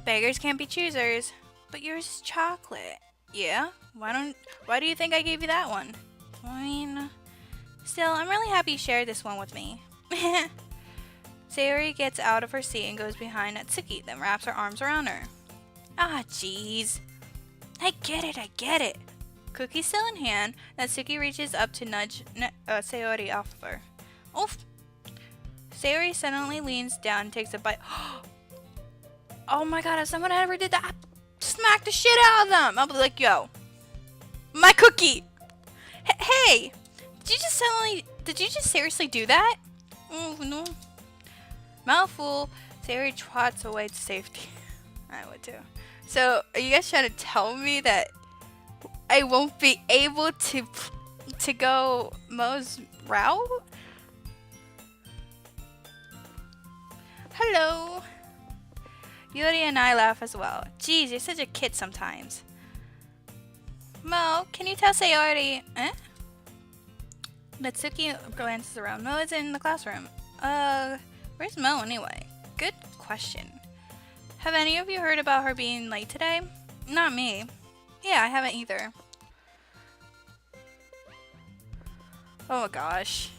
Beggars can't be choosers. But yours is chocolate. Yeah? Why do you think I gave you that one? I mean, still, I'm really happy you shared this one with me. Sayori gets out of her seat and goes behind Natsuki, then wraps her arms around her. Ah, jeez. I get it. Cookie still in hand, Natsuki reaches up to nudge Sayori off of her. Oof. Sayori suddenly leans down and takes a bite. Oh my god, if someone ever did that, I'd smack the shit out of them. I'll be like, yo, my cookie. Hey, did you just seriously do that? Oh no. Mouthful, Sayori trots away to safety. I would too. So, are you guys trying to tell me that I won't be able to go Mo's route? Hello. Yuri and I laugh as well. Jeez, you're such a kid sometimes. Mo, can you tell Sayori? Natsuki glances around. Mo is in the classroom. Where's Mo anyway? Good question. Have any of you heard about her being late today? Not me. Yeah, I haven't either. Oh my gosh.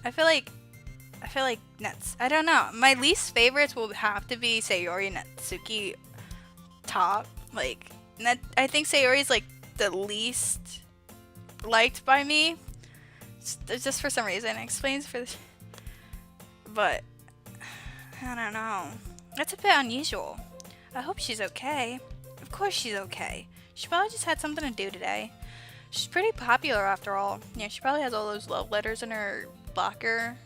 I feel like Nets. I don't know. My least favorites will have to be Sayori and Natsuki top. Like, I think Sayori is like the least liked by me. Just for some reason. It explains for the... But, I don't know. That's a bit unusual. I hope she's okay. Of course she's okay. She probably just had something to do today. She's pretty popular after all. Yeah, she probably has all those love letters in her locker.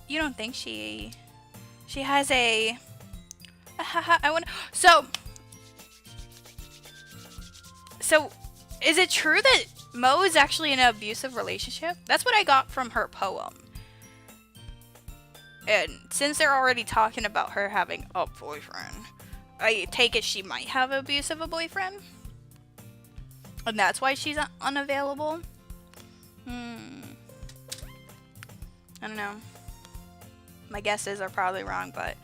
You don't think she has a... I want... So, is it true that Mo is actually in an abusive relationship? That's what I got from her poem. And since they're already talking about her having a boyfriend, I take it she might have abusive a boyfriend? And that's why she's unavailable? I don't know. My guesses are probably wrong, but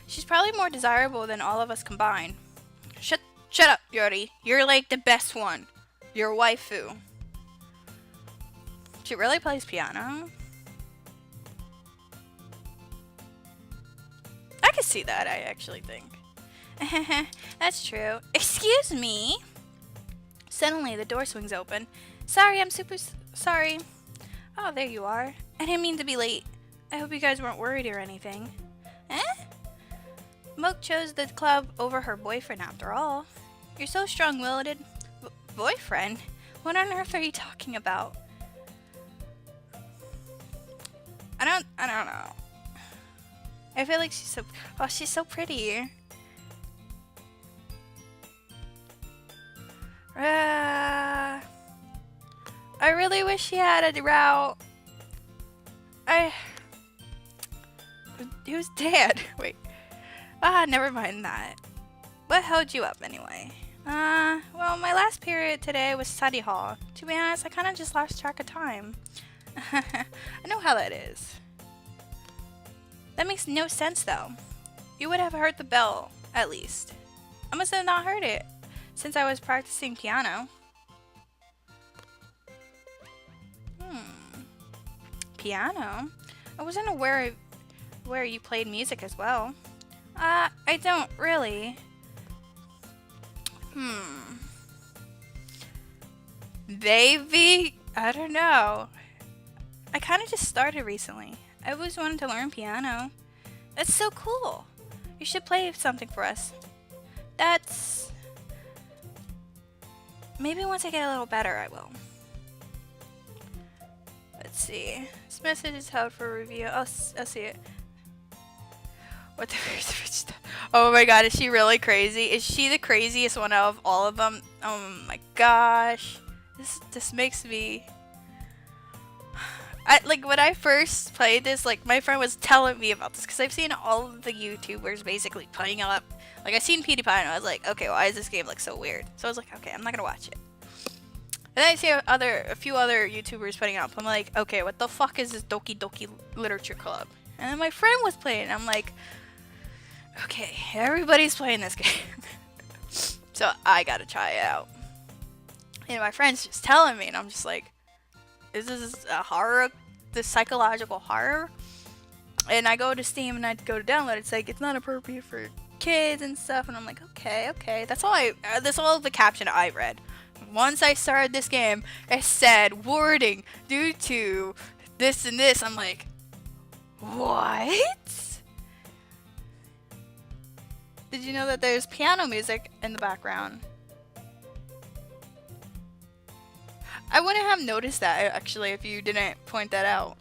she's probably more desirable than all of us combined. Shut up, Yuri. You're like the best one. You're waifu. She really plays piano. I can see that, I actually think. That's true. Excuse me. Suddenly, the door swings open. Sorry, I'm super sorry. Oh, there you are. I didn't mean to be late. I hope you guys weren't worried or anything. Moke chose the club over her boyfriend after all. You're so strong-willed. boyfriend? What on earth are you talking about? I don't know. I feel like she's so pretty. I really wish she had a route. Who's dad? Wait. Never mind that. What held you up anyway? Well, my last period today was study hall. To be honest, I kind of just lost track of time. I know how that is. That makes no sense though. You would have heard the bell, at least. I must have not heard it, since I was practicing piano. Piano? I wasn't aware where you played music as well. I don't really. Maybe? I don't know. I kind of just started recently. I always wanted to learn piano. That's so cool. You should play something for us. That's... Maybe once I get a little better, I will. Let's see. This message is held for review. I'll see it. What the first? Oh my god, is she really crazy? Is she the craziest one out of all of them? Oh my gosh. This makes me... like, when I first played this, like, my friend was telling me about this, because I've seen all of the YouTubers basically putting up, like, I've seen PewDiePie, and I was like, okay, why is this game, like, so weird? So I was like, okay, I'm not gonna watch it. And then I see a few other YouTubers putting up, I'm like, okay, what the fuck is this Doki Literature Club? And then my friend was playing, and I'm like, okay, everybody's playing this game. So I gotta try it out. And my friend's just telling me, and I'm just like, is this a horror? This psychological horror? And I go to Steam and I go to download. It's like, it's not appropriate for kids and stuff. And I'm like, okay. That's all the caption I read. Once I started this game, it said warning due to this and this. I'm like, what? Did you know that there's piano music in the background? I wouldn't have noticed that, actually, if you didn't point that out.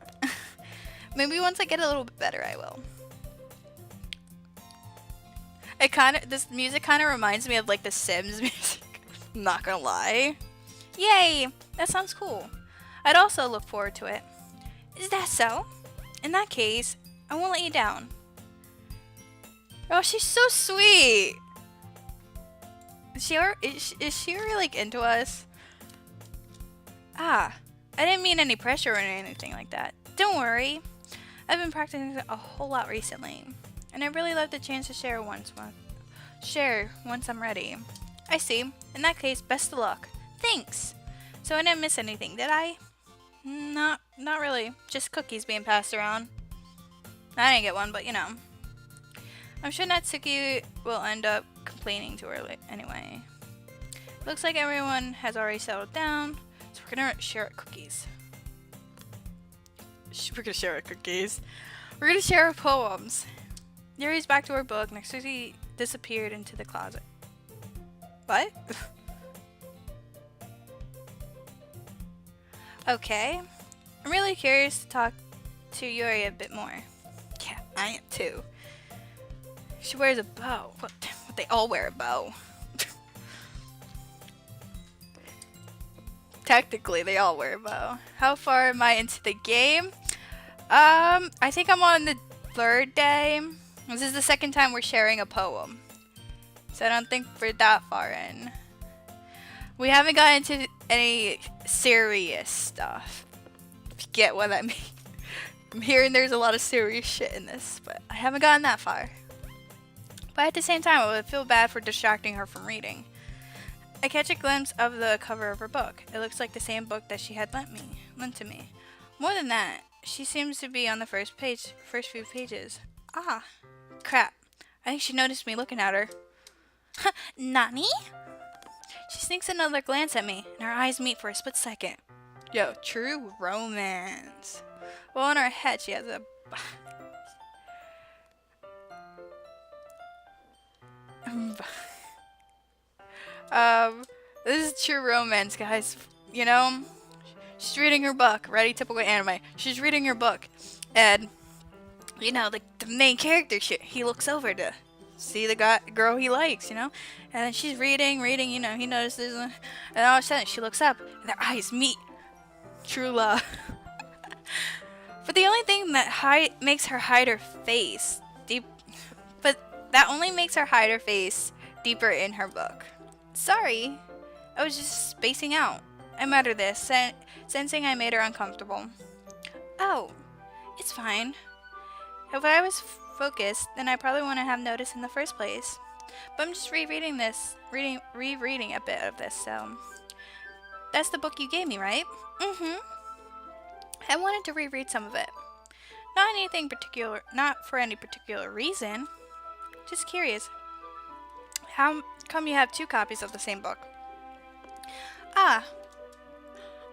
Maybe once I get a little bit better, I will. This music kind of reminds me of, like, the Sims music. I'm not gonna lie. Yay! That sounds cool. I'd also look forward to it. Is that so? In that case, I won't let you down. Oh, she's so sweet! Is she really, like, into us? I didn't mean any pressure or anything like that. Don't worry. I've been practicing a whole lot recently, and I'd really love the chance to share once I'm ready. I see. In that case, best of luck. Thanks. So I didn't miss anything, did I? Not really. Just cookies being passed around. I didn't get one, but you know. I'm sure Natsuki will end up complaining to her anyway. Looks like everyone has already settled down. So we're gonna share our cookies. We're gonna share our cookies. We're gonna share our poems. Yuri's back to her book. Next week he disappeared into the closet. What? Okay. I'm really curious to talk to Yuri a bit more. Yeah, I am too. She wears a bow. What they all wear a bow. Technically, they all wear a bow. How far am I into the game? I think I'm on the 3rd day. This is the 2nd time we're sharing a poem. So I don't think we're that far in. We haven't gotten into any serious stuff. If you get what I mean. I'm hearing there's a lot of serious shit in this, but I haven't gotten that far. But at the same time, I would feel bad for distracting her from reading. I catch a glimpse of the cover of her book. It looks like the same book that she had lent to me. More than that, she seems to be on the first few pages. Ah, crap. I think she noticed me looking at her. Nani? She sneaks another glance at me, and our eyes meet for a split second. Yo, true romance. Well, on her head, she has a... This is true romance, guys. You know, she's reading her book. Ready, typical anime. She's reading her book, and you know, the main character, he looks over to see the girl he likes, you know, and then she's reading, you know, he notices, and all of a sudden she looks up, and their eyes meet. True love. But the only thing that makes her hide her face deep, but that only makes her hide her face deeper in her book. Sorry, I was just spacing out. I'm out of this, sensing I made her uncomfortable. Oh, it's fine. If I was focused, then I probably wouldn't have noticed in the first place. But I'm just rereading a bit of this, so. That's the book you gave me, right? Mm-hmm. I wanted to reread some of it. Not for any particular reason. Just curious. How come you have 2 copies of the same book? Ah.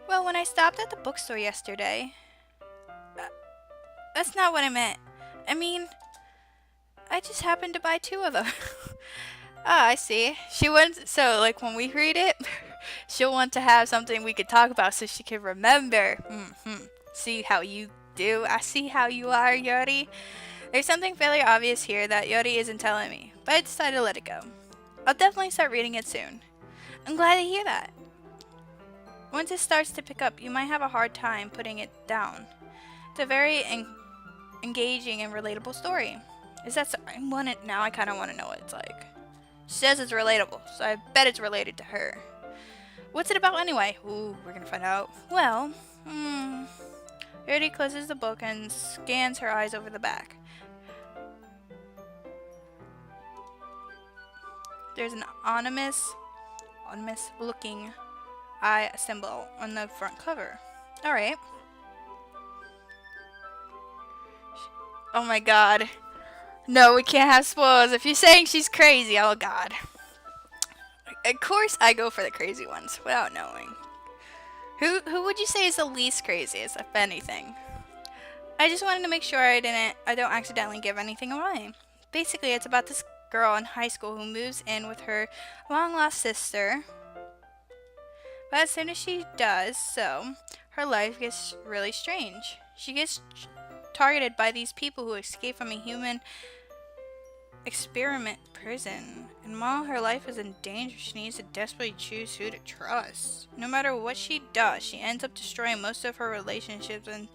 Well, when I stopped at the bookstore yesterday. That's not what I meant. I mean, I just happened to buy 2 of them. Ah, I see. So like when we read it, she'll want to have something we could talk about so she can remember. See how you do? I see how you are, Yori. There's something fairly obvious here that Yori isn't telling me, but I decided to let it go. I'll definitely start reading it soon. I'm glad to hear that. Once it starts to pick up, you might have a hard time putting it down. It's a very engaging and relatable story. Is that so? Now I kind of want to know what it's like. She says it's relatable, so I bet it's related to her. What's it about anyway? Ooh, we're gonna find out. Well, Yuri closes the book and scans her eyes over the back. There's an ominous looking eye symbol on the front cover. Alright. Oh my god. No, we can't have spoilers. If you're saying she's crazy, oh god. Of course I go for the crazy ones, without knowing. Who would you say is the least craziest, if anything? I just wanted to make sure I don't accidentally give anything away. Basically, it's about this girl in high school who moves in with her long-lost sister. But as soon as she does so, her life gets really strange. She gets targeted by these people who escape from a human experiment prison, and while her life is in danger, she needs to desperately choose who to trust. No matter what she does, she ends up destroying most of her relationships, and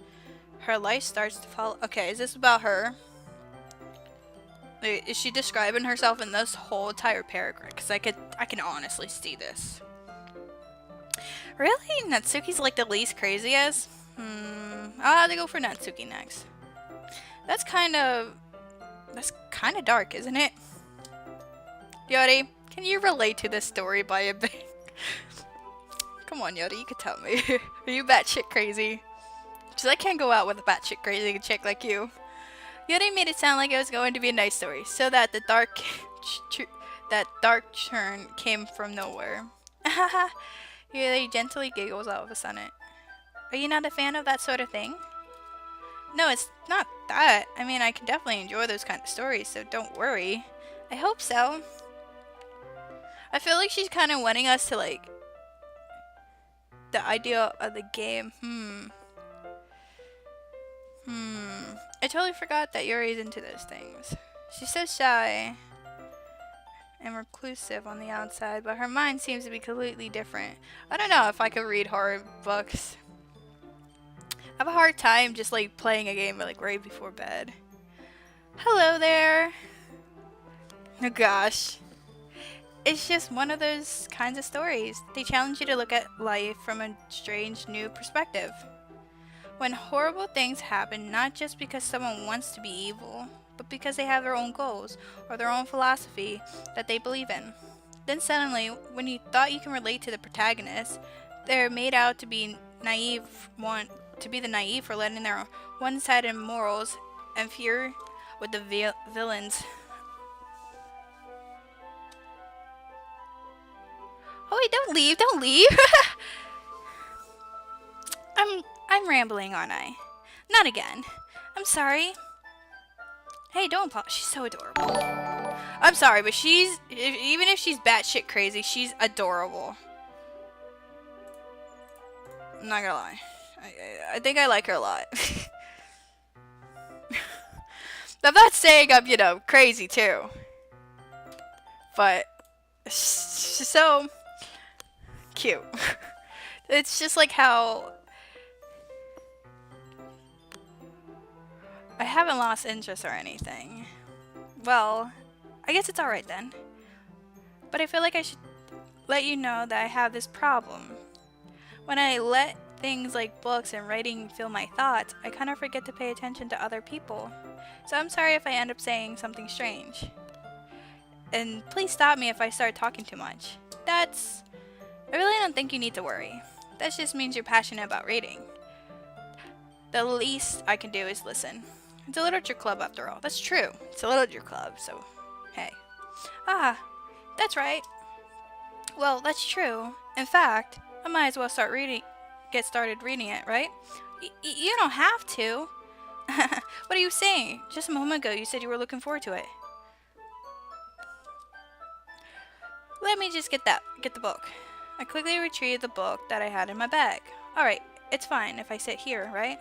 her life starts to fall. Okay, is this about her? Is she describing herself in this whole entire paragraph? Because I can honestly see this. Really? Natsuki's like the least craziest? I'll have to go for Natsuki next. That's kind of dark, isn't it? Yori, can you relate to this story by a bit? Come on, Yori, you can tell me. Are you batshit crazy? Because I can't go out with a batshit crazy chick like you. Yori made it sound like it was going to be a nice story, so that the dark turn came from nowhere. Yori gently giggles all of a sudden. Are you not a fan of that sort of thing? No, it's not that. I mean, I can definitely enjoy those kind of stories, so don't worry. I hope so. I feel like she's kind of wanting us to, like, the idea of the game. I totally forgot that Yuri's into those things. She's so shy and reclusive on the outside, but her mind seems to be completely different. I don't know if I could read horror books. I have a hard time just like playing a game like right before bed. Hello there. Oh gosh. It's just one of those kinds of stories. They challenge you to look at life from a strange new perspective. When horrible things happen, not just because someone wants to be evil, but because they have their own goals or their own philosophy that they believe in. Then suddenly, when you thought you can relate to the protagonist, they're made out to be the naive for letting their one-sided morals interfere with the villains. Oh wait, don't leave. I'm rambling, aren't I? Not again. I'm sorry. Hey, don't apologize. She's so adorable. I'm sorry, but even if she's batshit crazy, she's adorable. I'm not gonna lie. I think I like her a lot. I'm not saying I'm, you know, crazy too. But she's so cute. It's just like how I haven't lost interest or anything. Well, I guess it's alright then. But I feel like I should let you know that I have this problem. When I let things like books and writing fill my thoughts, I kind of forget to pay attention to other people. So I'm sorry if I end up saying something strange. And please stop me if I start talking too much. I really don't think you need to worry. That just means you're passionate about reading. The least I can do is listen. It's a literature club after all. That's true. It's a literature club, so hey. Ah, that's right. Well, that's true. In fact, I might as well get started reading it, right? You don't have to. What are you saying? Just a moment ago you said you were looking forward to it. Let me just get the book. I quickly retrieved the book that I had in my bag. Alright, it's fine if I sit here, right?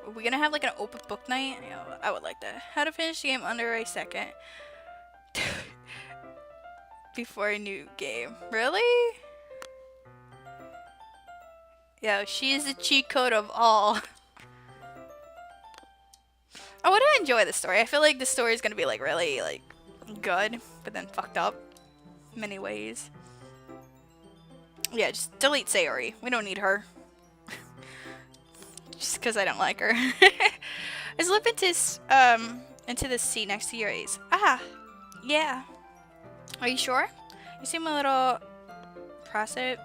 Are we gonna have like an open book night? Yeah, I would like that. How to finish the game under a second. Before a new game. Really? Yo, she is the cheat code of all. I would enjoy the story. I feel like the story is gonna be like really like good, but then fucked up in many ways. Yeah, just delete Sayori. We don't need her. Just because I don't like her. I slip into the seat next to Yuri's. Ah, yeah. Are you sure? You seem a little prostrate.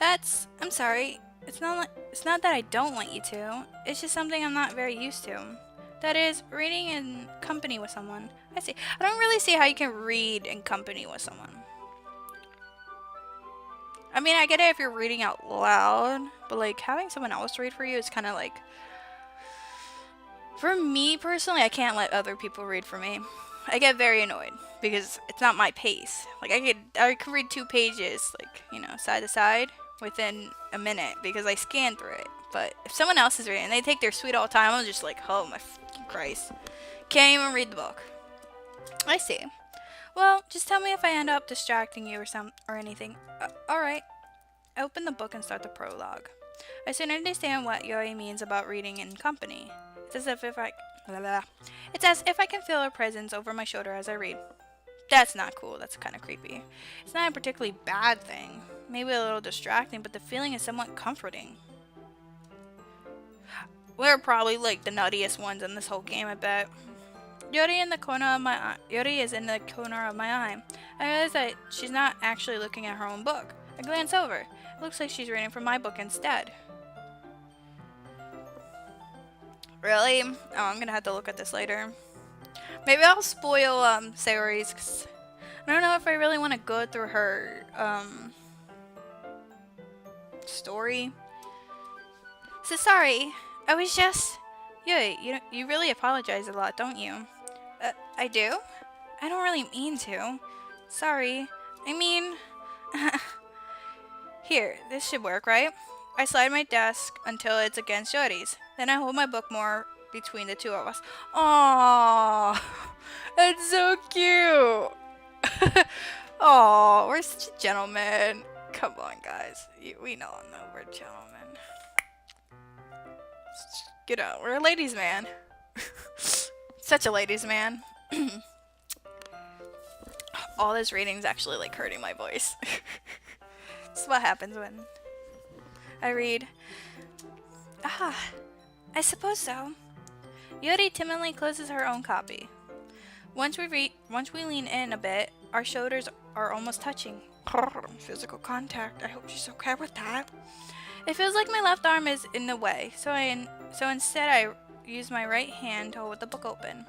I'm sorry. It's not that I don't want you to. It's just something I'm not very used to. That is, reading in company with someone. I see. I don't really see how you can read in company with someone. I mean, I get it if you're reading out loud, but like having someone else read for you is kind of like, for me personally, I can't let other people read for me. I get very annoyed because it's not my pace. Like I could read 2 pages, like, you know, side to side within a minute because I scan through it. But if someone else is reading and they take their sweet old time, I'm just like, oh my fucking Christ. Can't even read the book. I see. Well, just tell me if I end up distracting you or anything. Alright. I open the book and start the prologue. I soon understand what Yuri means about reading in company. It's as if I can feel her presence over my shoulder as I read. That's not cool. That's kind of creepy. It's not a particularly bad thing. Maybe a little distracting, but the feeling is somewhat comforting. We're probably like the nuttiest ones in this whole game, I bet. Yuri is in the corner of my eye. I realize that she's not actually looking at her own book. I glance over. It looks like she's reading from my book instead. Really? Oh, I'm gonna have to look at this later. Maybe I'll spoil Sayori's, 'cause I don't know if I really want to go through her story. So sorry. I was just... you really apologize a lot, don't you? I do? I don't really mean to. Sorry. I mean... Here, this should work, right? I slide my desk until it's against Yuri's. Then I hold my book more between the two of us. Aww, that's so cute. Aww, we're such a gentleman. Come on, guys. We all know we're gentlemen. Get out. We're a ladies' man. Such a ladies' man. All this reading's actually like hurting my voice. This is what happens when I read. Ah, I suppose so. Yuri timidly closes her own copy. Once we lean in a bit, our shoulders are almost touching. Physical contact. I hope she's okay with that. It feels like my left arm is in the way, so instead I use my right hand to hold the book open.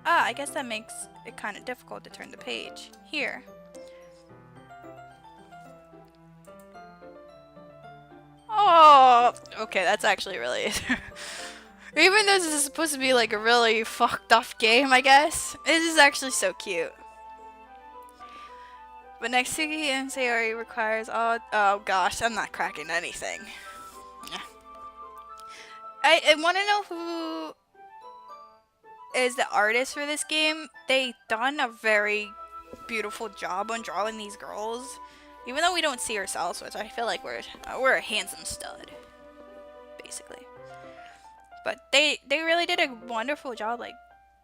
Ah, I guess that makes it kind of difficult to turn the page. Here. Oh, okay, that's actually really... Even though this is supposed to be like a really fucked up game, I guess, this is actually so cute. But Natsuki and Sayori requires all. Oh gosh, I'm not cracking anything. I want to know who is the artist for this game. They done a very beautiful job on drawing these girls, even though we don't see ourselves, which I feel like we're a handsome stud, basically. But they really did a wonderful job. Like,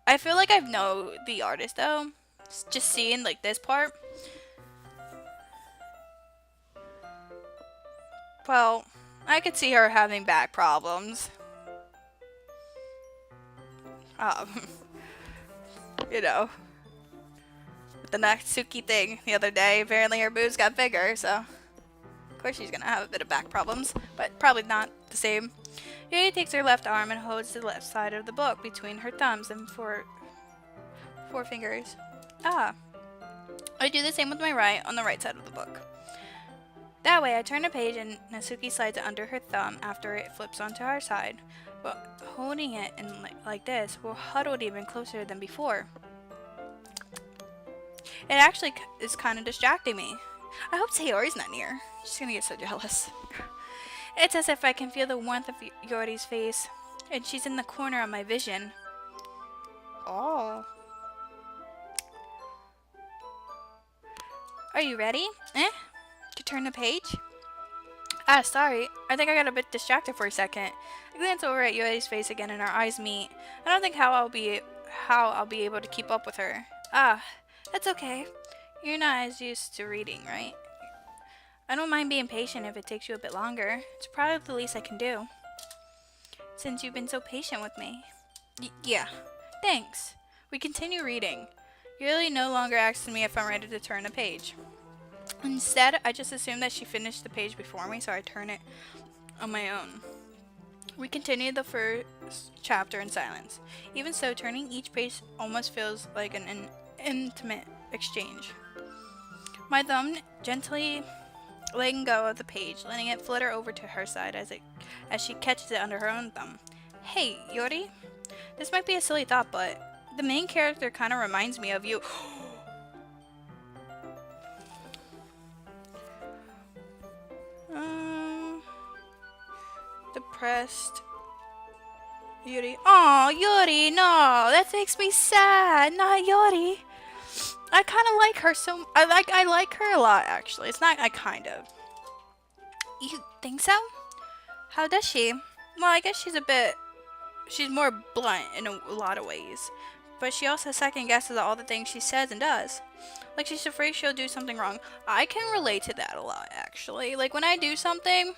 I feel like I know the artist though, just seeing like this part. Well, I could see her having back problems. Um, you know, with the Natsuki thing the other day, apparently her boobs got bigger, so of course she's gonna have a bit of back problems, but probably not the same. Yuri takes her left arm and holds the left side of the book between her thumbs and four fingers. Ah. I do the same with my right on the right side of the book. That way, I turn a page and Natsuki slides it under her thumb after it flips onto our side. But holding it in like this, we're huddled even closer than before. It actually is kind of distracting me. I hope Sayori's not near. She's gonna get so jealous. It's as if I can feel the warmth of Yori's face, and she's in the corner of my vision. Oh. Are you ready? To turn the page? Ah, sorry. I think I got a bit distracted for a second. I glance over at Yori's face again and our eyes meet. I don't think how I'll be able to keep up with her. Ah, that's okay. You're not as used to reading, right? I don't mind being patient if it takes you a bit longer. It's probably the least I can do. Since you've been so patient with me. Yeah. Thanks. We continue reading. Yuri no longer asks me if I'm ready to turn a page. Instead, I just assume that she finished the page before me, so I turn it on my own. We continue the first chapter in silence. Even so, turning each page almost feels like an intimate exchange. My thumb gently letting go of the page, letting it flutter over to her side as she catches it under her own thumb. Hey, Yori? This might be a silly thought, but the main character kind of reminds me of you. Depressed. Yuri. Oh, Yuri, no, that makes me sad. Not Yuri. I kind of like her so. I like her a lot, actually. It's not. I kind of. You think so? How does she? Well, I guess she's more blunt in a lot of ways. But she also second guesses all the things she says and does. Like she's afraid she'll do something wrong. I can relate to that a lot, actually. Like when I do something,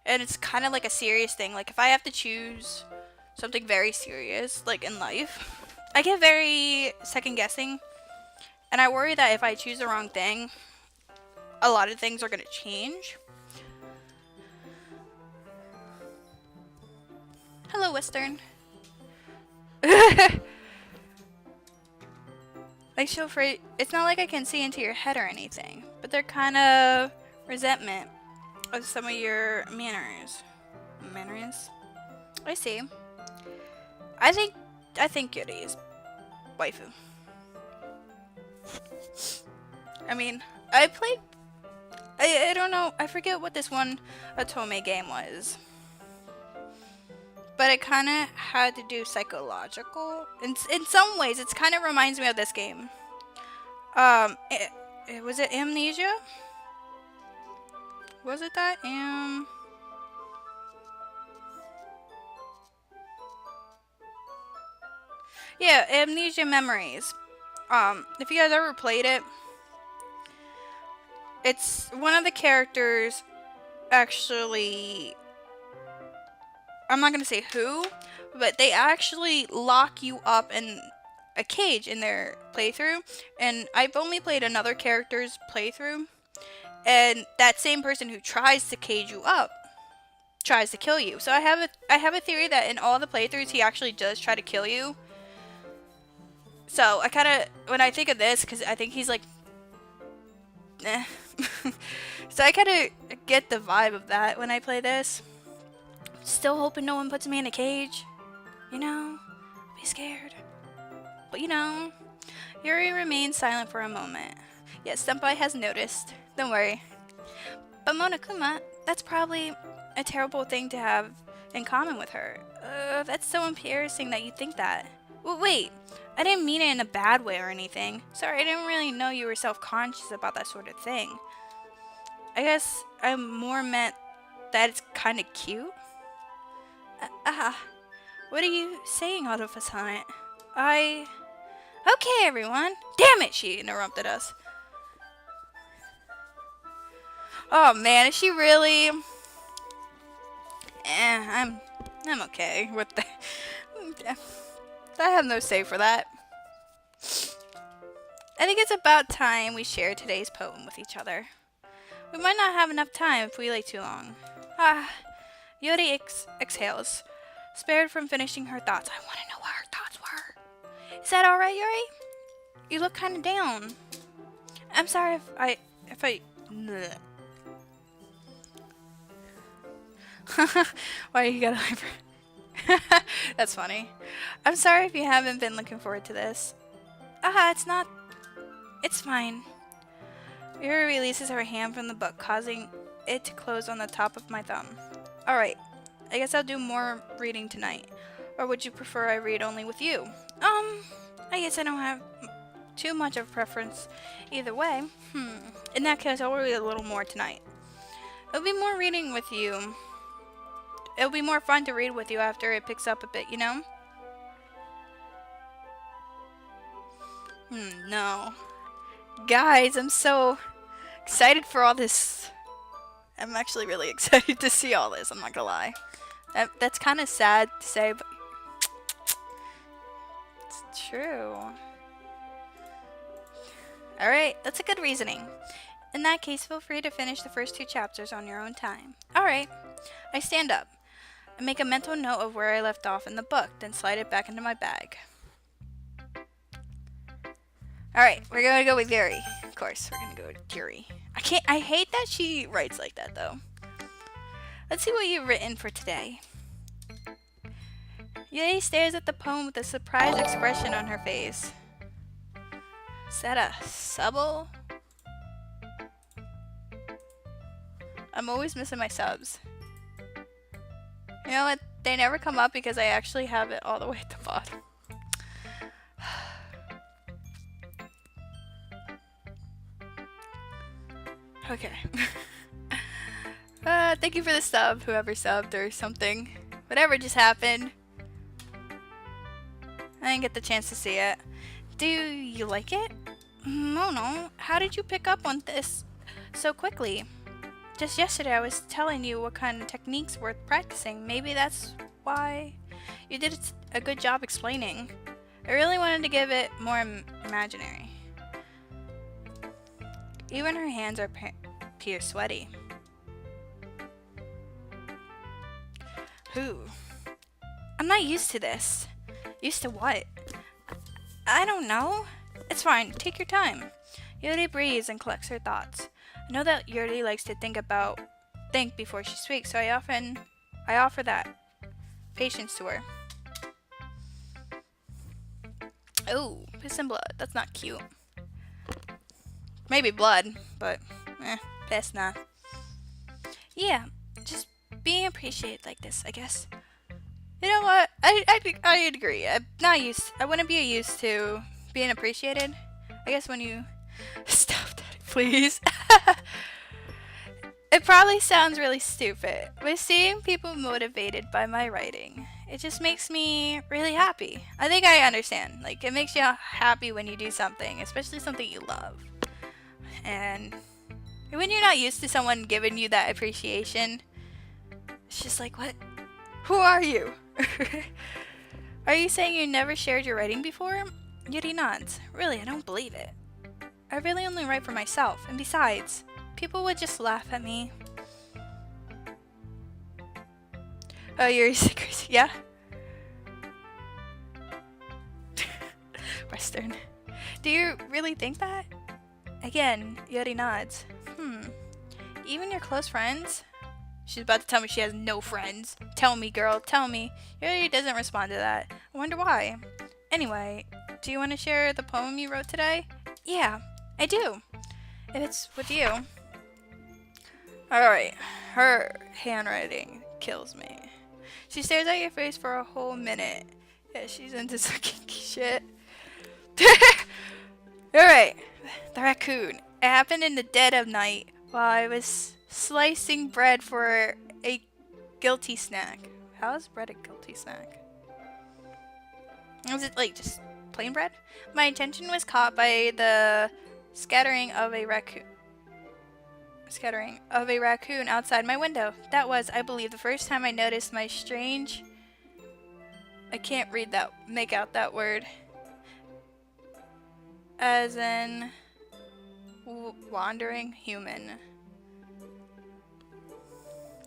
and it's kind of like a serious thing. Like if I have to choose something very serious, like in life, I get very second guessing. And I worry that if I choose the wrong thing, a lot of things are going to change. Hello, Western. Like she'll afraid. It's not like I can see into your head or anything, but they're kind of resentment of some of your manners. Manners? I see. I think Yuri is waifu. I mean, I don't know, I forget what this one Otome game was. But it kind of had to do psychological. In some ways, it kind of reminds me of this game. Was it Amnesia? Was it that? Yeah, Amnesia Memories. If you guys ever played it, it's one of the characters actually, I'm not gonna say who, but they actually lock you up in a cage in their playthrough, and I've only played another character's playthrough, and that same person who tries to cage you up tries to kill you. So I have a theory that in all the playthroughs he actually does try to kill you. So I kind of, when I think of this, because I think he's like, eh. So I kind of get the vibe of that when I play this. Still hoping no one puts me in a cage. You know, be scared. But you know, Yuri remains silent for a moment. Yes, Senpai has noticed. Don't worry. But Monokuma, that's probably a terrible thing to have in common with her. That's so embarrassing that you think that. Well, wait, I didn't mean it in a bad way or anything. Sorry, I didn't really know you were self-conscious about that sort of thing. I guess I more meant that it's kind of cute. What are you saying all of a sudden? Okay, everyone. Damn it, she interrupted us. Oh man, is she really? I'm okay with that. I have no say for that. I think it's about time we share today's poem with each other. We might not have enough time if we lay too long. Yuri exhales, spared from finishing her thoughts. I want to know what her thoughts were. Is that alright, Yuri? You look kind of down. I'm sorry if I... Bleh. Why you gotta hyper? That's funny. I'm sorry if you haven't been looking forward to this. It's fine. Yuri releases her hand from the book, causing it to close on the top of my thumb. Alright, I guess I'll do more reading tonight. Or would you prefer I read only with you? I guess I don't have too much of a preference either way. In that case, I'll read a little more tonight. It'll be more reading with you. It'll be more fun to read with you after it picks up a bit, you know? No. Guys, I'm so excited for all this. I'm actually really excited to see all this, I'm not gonna lie. That's kind of sad to say, but it's true. Alright, that's a good reasoning. In that case, feel free to finish the first 2 chapters on your own time. Alright. I stand up. I make a mental note of where I left off in the book, then slide it back into my bag. Alright, we're gonna go with Yuri. Of course, we're gonna go with Yuri. I hate that she writes like that, though. Let's see what you've written for today. Yuri stares at the poem with a surprised expression on her face. Is that a subble? I'm always missing my subs. You know what? They never come up because I actually have it all the way at the bottom. Okay. Thank you for the sub, whoever subbed or something. Whatever just happened. I didn't get the chance to see it. Do you like it? No. How did you pick up on this so quickly? Just yesterday I was telling you what kind of techniques worth practicing. Maybe that's why you did a good job explaining. I really wanted to give it more imaginary. Even her hands are pure sweaty. Ooh. I'm not used to this. Used to what? I don't know. It's fine. Take your time. Yuri breathes and collects her thoughts. I know that Yuri likes to think before she speaks, so I offer that patience to her. Oh, piss and blood. That's not cute. Maybe blood, but piss nah. Yeah, just being appreciated like this, I guess. You know what? I agree. I wouldn't be used to being appreciated. I guess when you stop that, please. It probably sounds really stupid, but seeing people motivated by my writing, it just makes me really happy. I think I understand. Like, it makes you happy when you do something, especially something you love. And when you're not used to someone giving you that appreciation, it's just like, what? Who are you? Are you saying you never shared your writing before? Yuri nods. Really, I don't believe it. I really only write for myself, and besides, people would just laugh at me. Oh, Yuri's secret, yeah? Western. Do you really think that? Again, Yuri nods. Even your close friends? She's about to tell me she has no friends. Tell me, girl, tell me. Yuri doesn't respond to that. I wonder why. Anyway, do you want to share the poem you wrote today? Yeah, I do. if it's with you. Alright, her handwriting kills me. She stares at your face for a whole minute. Yeah, she's into sucking shit. Alright, the raccoon. It happened in the dead of night while I was slicing bread for a guilty snack. How is bread a guilty snack? Is it like just plain bread? My attention was caught by the scattering of a raccoon outside my window. That was, I believe, the first time I noticed my strange... I can't make out that word. As in... wandering human.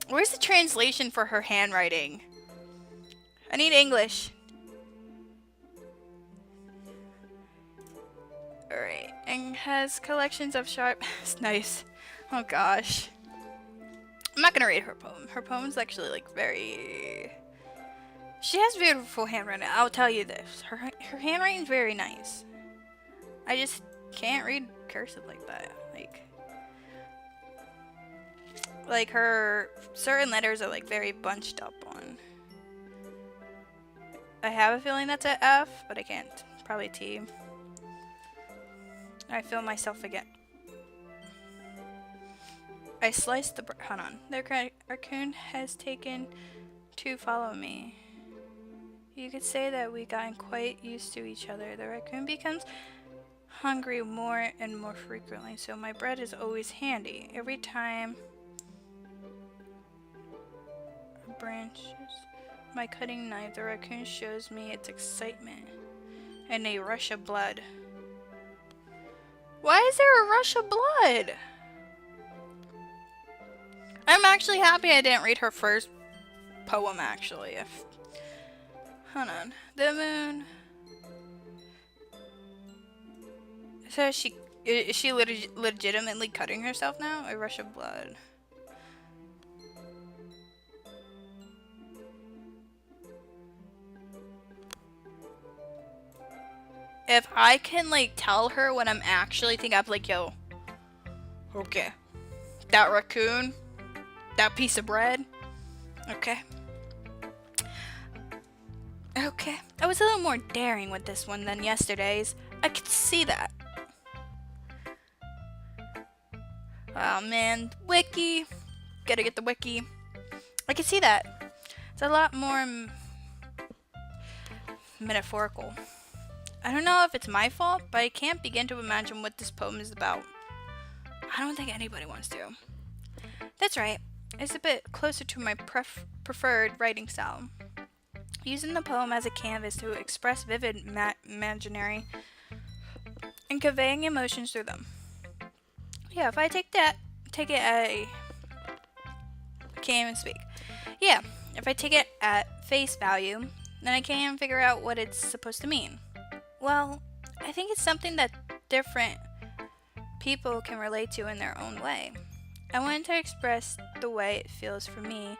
Where's the translation for her handwriting? I need English. Alright, and has collections of sharp... Nice. Oh gosh. I'm not gonna read her poem. Her poem's actually like very... She has beautiful handwriting, I'll tell you this. Her handwriting's very nice. I just can't read cursive like that. Like her certain letters are like very bunched up on. I have a feeling that's an F, but I can't. Probably T. I feel myself again. I sliced the hold on. The raccoon has taken to follow me. You could say that we gotten quite used to each other. The raccoon becomes hungry more and more frequently, so my bread is always handy. Every time a branches my cutting knife, the raccoon shows me its excitement and a rush of blood. Why is there a rush of blood? I'm actually happy I didn't read her first poem, actually. Hold on. The moon. So is she legitimately cutting herself now? A rush of blood. If I can, like, tell her what I'm actually thinking, I'm like, yo, okay, that raccoon, that piece of bread, okay. Okay, I was a little more daring with this one than yesterday's. I could see that. Oh man, wiki, gotta get the wiki. I could see that. It's a lot more metaphorical. I don't know if it's my fault, but I can't begin to imagine what this poem is about. I don't think anybody wants to. That's right. It's a bit closer to my preferred writing style. Using the poem as a canvas to express vivid imaginary and conveying emotions through them. Yeah, if I take it at I can't even speak. Yeah, if I take it at face value, then I can't even figure out what it's supposed to mean. Well, I think it's something that different people can relate to in their own way. I wanted to express the way it feels for me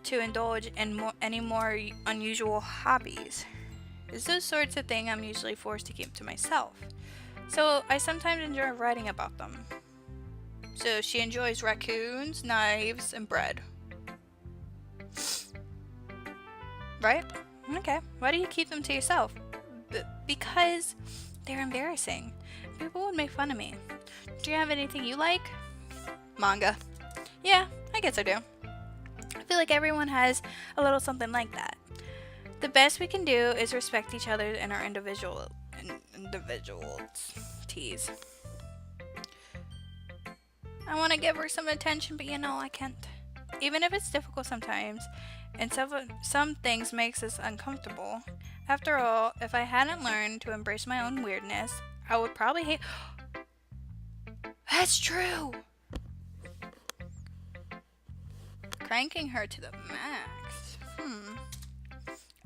to indulge in any more unusual hobbies. It's those sorts of things I'm usually forced to keep to myself. So I sometimes enjoy writing about them. So she enjoys raccoons, knives, and bread. Right? Okay. Why do you keep them to yourself? Because they're embarrassing. People would make fun of me. Do you have anything you like? Manga. Yeah, I guess I do. I feel like everyone has a little something like that. The best we can do is respect each other and our individualities. I want to give her some attention, but I can't. Even if it's difficult sometimes, and some things makes us uncomfortable. After all, if I hadn't learned to embrace my own weirdness, I would probably hate... That's true! Cranking her to the max.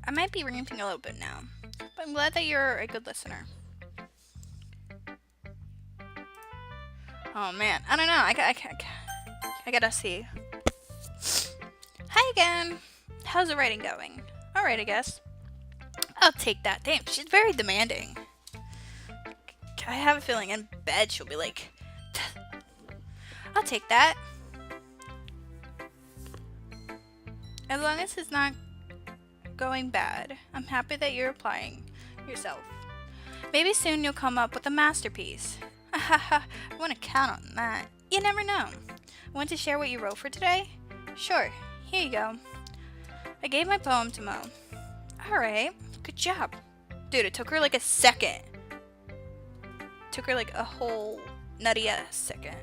I might be ranting a little bit now, but I'm glad that you're a good listener. Oh man, I don't know. I gotta see. Hi again. How's the writing going? Alright, I guess. I'll take that. Damn, she's very demanding. I have a feeling in bed she'll be like, I'll take that. As long as it's not going bad, I'm happy that you're applying yourself. Maybe soon you'll come up with a masterpiece. I want to count on that. You never know. Want to share what you wrote for today? Sure, here you go. I gave my poem to Mo. Alright, good job. Dude, it took her like a second. Took her like a whole nutty ass second.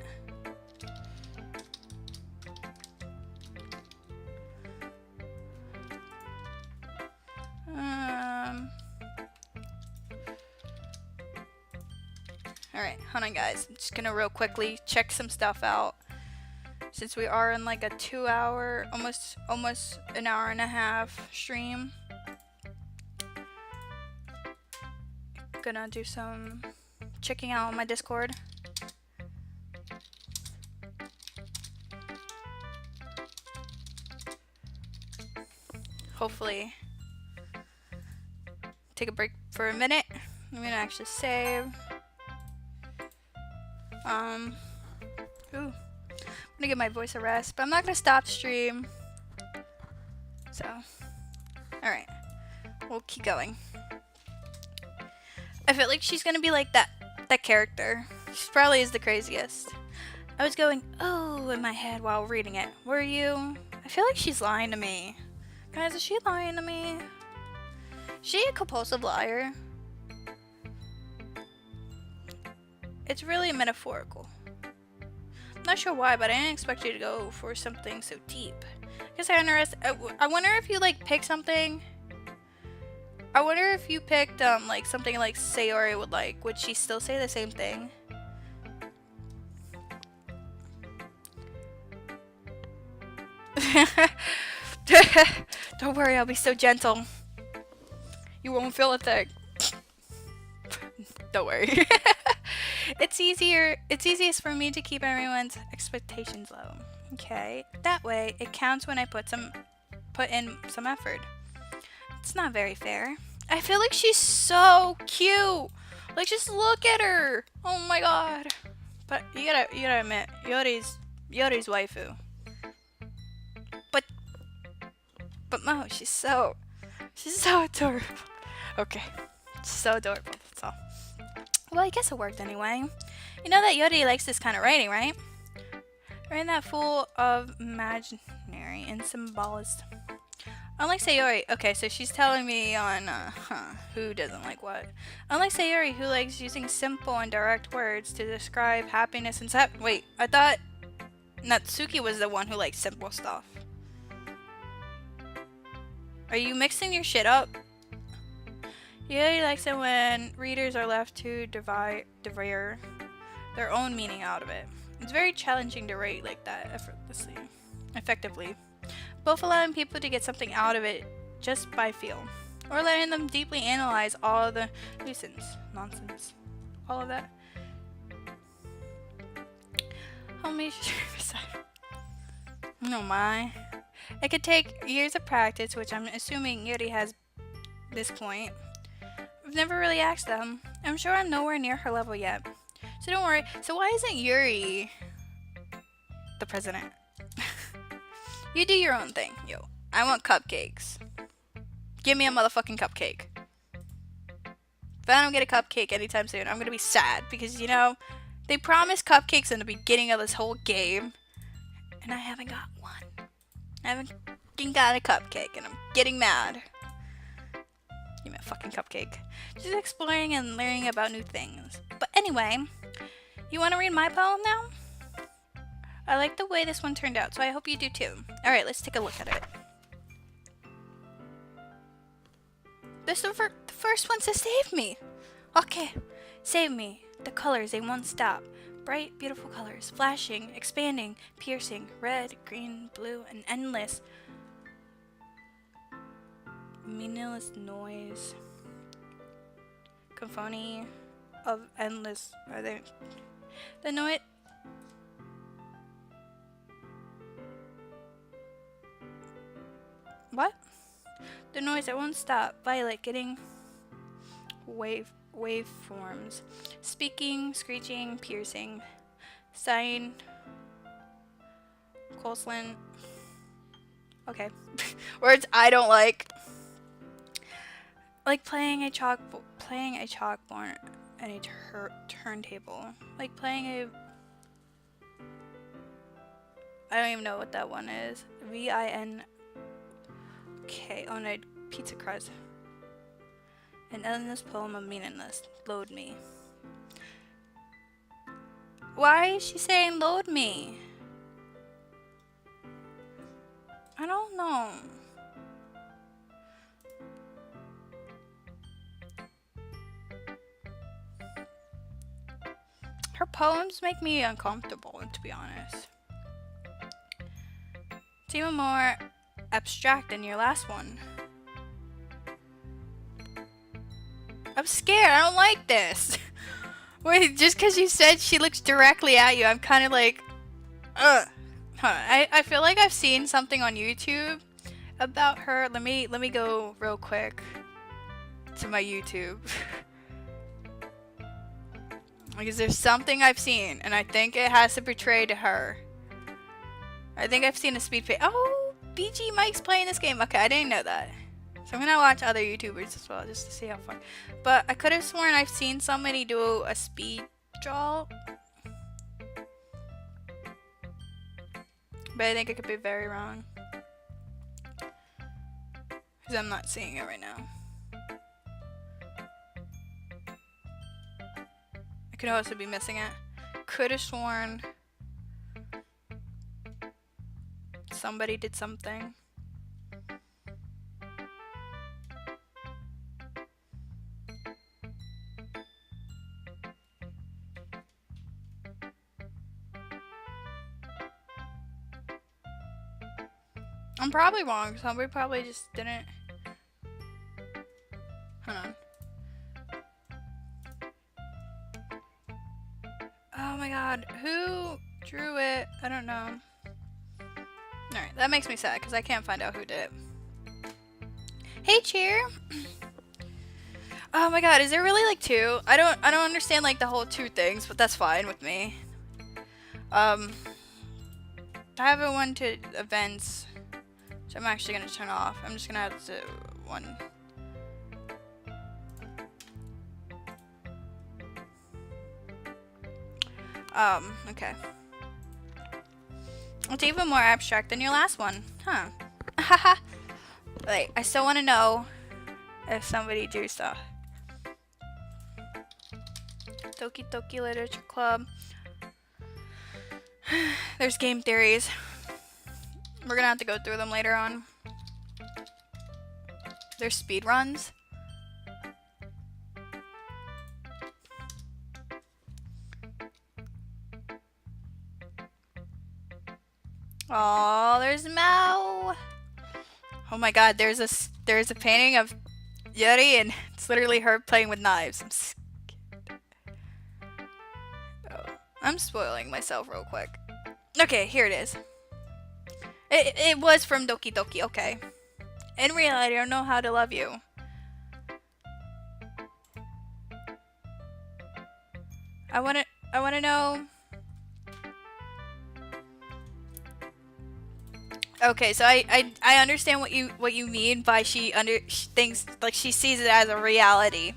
Alright, hold on guys. I'm just gonna real quickly check some stuff out. Since we are in like a 2 hour, almost an hour and a half stream. Gonna do some checking out on my Discord. Hopefully take a break for a minute. I'm gonna actually save. I'm gonna give my voice a rest, but I'm not gonna stop stream. So, alright. We'll keep going. I feel like she's gonna be like that character. She probably is the craziest. I was going, oh, in my head while reading it. Were you? I feel like she's lying to me. Guys, is she lying to me? Is she a compulsive liar? It's really metaphorical. I'm not sure why, but I didn't expect you to go for something so deep. I wonder if you like pick something. I wonder if you picked like something like Sayori would like. Would she still say the same thing? Don't worry, I'll be so gentle. You won't feel a thing. Don't worry. It's easiest for me to keep everyone's expectations low. Okay, that way it counts when I put in some effort. It's not very fair. I feel like she's so cute. Like, just look at her. Oh my god. But you gotta admit, Yori's waifu. But Mo, she's so adorable. Okay, she's so adorable. That's all. Well, I guess it worked anyway. You know that Yori likes this kind of writing, right? Writing that full of imaginary and symbolism. Unlike Sayori, okay, so she's telling me on who doesn't like what. Unlike Sayori, who likes using simple and direct words to describe happiness and wait, I thought Natsuki was the one who likes simple stuff. Are you mixing your shit up? Yuri likes it when readers are left to derive their own meaning out of it. It's very challenging to write like that effectively. Both allowing people to get something out of it just by feel, or letting them deeply analyze all of the nonsense, all of that. Oh my. It could take years of practice, which I'm assuming Yuri has this point. I've never really asked them. I'm sure I'm nowhere near her level yet. So don't worry. So why isn't Yuri the president? You do your own thing. Yo, I want cupcakes. Give me a motherfucking cupcake. If I don't get a cupcake anytime soon, I'm gonna be sad. Because, you know, they promised cupcakes in the beginning of this whole game. And I haven't got one. I haven't got a cupcake. And I'm getting mad. Give me a fucking cupcake. Just exploring and learning about new things. But anyway, you want to read my poem now? I like the way this one turned out, so I hope you do too. Alright, let's take a look at it. This is the first one to save me. Okay, save me. The colors, they won't stop. Bright, beautiful colors, flashing, expanding, piercing, red, green, blue, and endless. Meaningless noise. Symphony of endless. Are they? The noise. What? The noise that won't stop. Violet getting waveforms. Speaking, screeching, piercing, sighing, Colslin. Okay. Words I don't like. Like playing a chalkboard and a turntable. Like playing a... I don't even know what that one is. VINK on a pizza crust. An endless poem of meaningless. Load me. Why is she saying load me? I don't know. Her poems make me uncomfortable, to be honest. It's even more abstract than your last one. I'm scared. I don't like this. Wait, just because you said she looks directly at you, I'm kind of like, ugh. Hold on. I feel like I've seen something on YouTube about her. Let me go real quick to my YouTube. Because there's something I've seen, and I think it has to portray to her. I think I've seen a speed paint. Oh, BG Mike's playing this game. Okay, I didn't know that. So I'm gonna watch other YouTubers as well, just to see how far. But I could have sworn I've seen somebody do a speed draw. But I think I could be very wrong. Because I'm not seeing it right now. I could also be missing it. Could have sworn somebody did something. I'm probably wrong. Somebody probably just didn't. Hold on. Oh my god. Who drew it? I don't know. Alright, that makes me sad because I can't find out who did it. Hey, Cheer! Oh my god, is there really like two? I don't understand like the whole two things, but that's fine with me. I haven't went to events, so I'm actually gonna turn off. I'm just gonna have to one. Okay. It's even more abstract than your last one, huh? Haha. Wait, I still want to know if somebody drew stuff. Doki Doki Literature Club. There's game theories. We're gonna have to go through them later on. There's speed runs. Oh, there's Mao. Oh my god, there's a painting of Yuri and it's literally her playing with knives. I'm scared. Oh, I'm spoiling myself real quick. Okay, here it is. It was from Doki Doki, okay. In reality, I don't know how to love you. I wanna know. Okay, so I understand what you mean by she thinks like she sees it as a reality.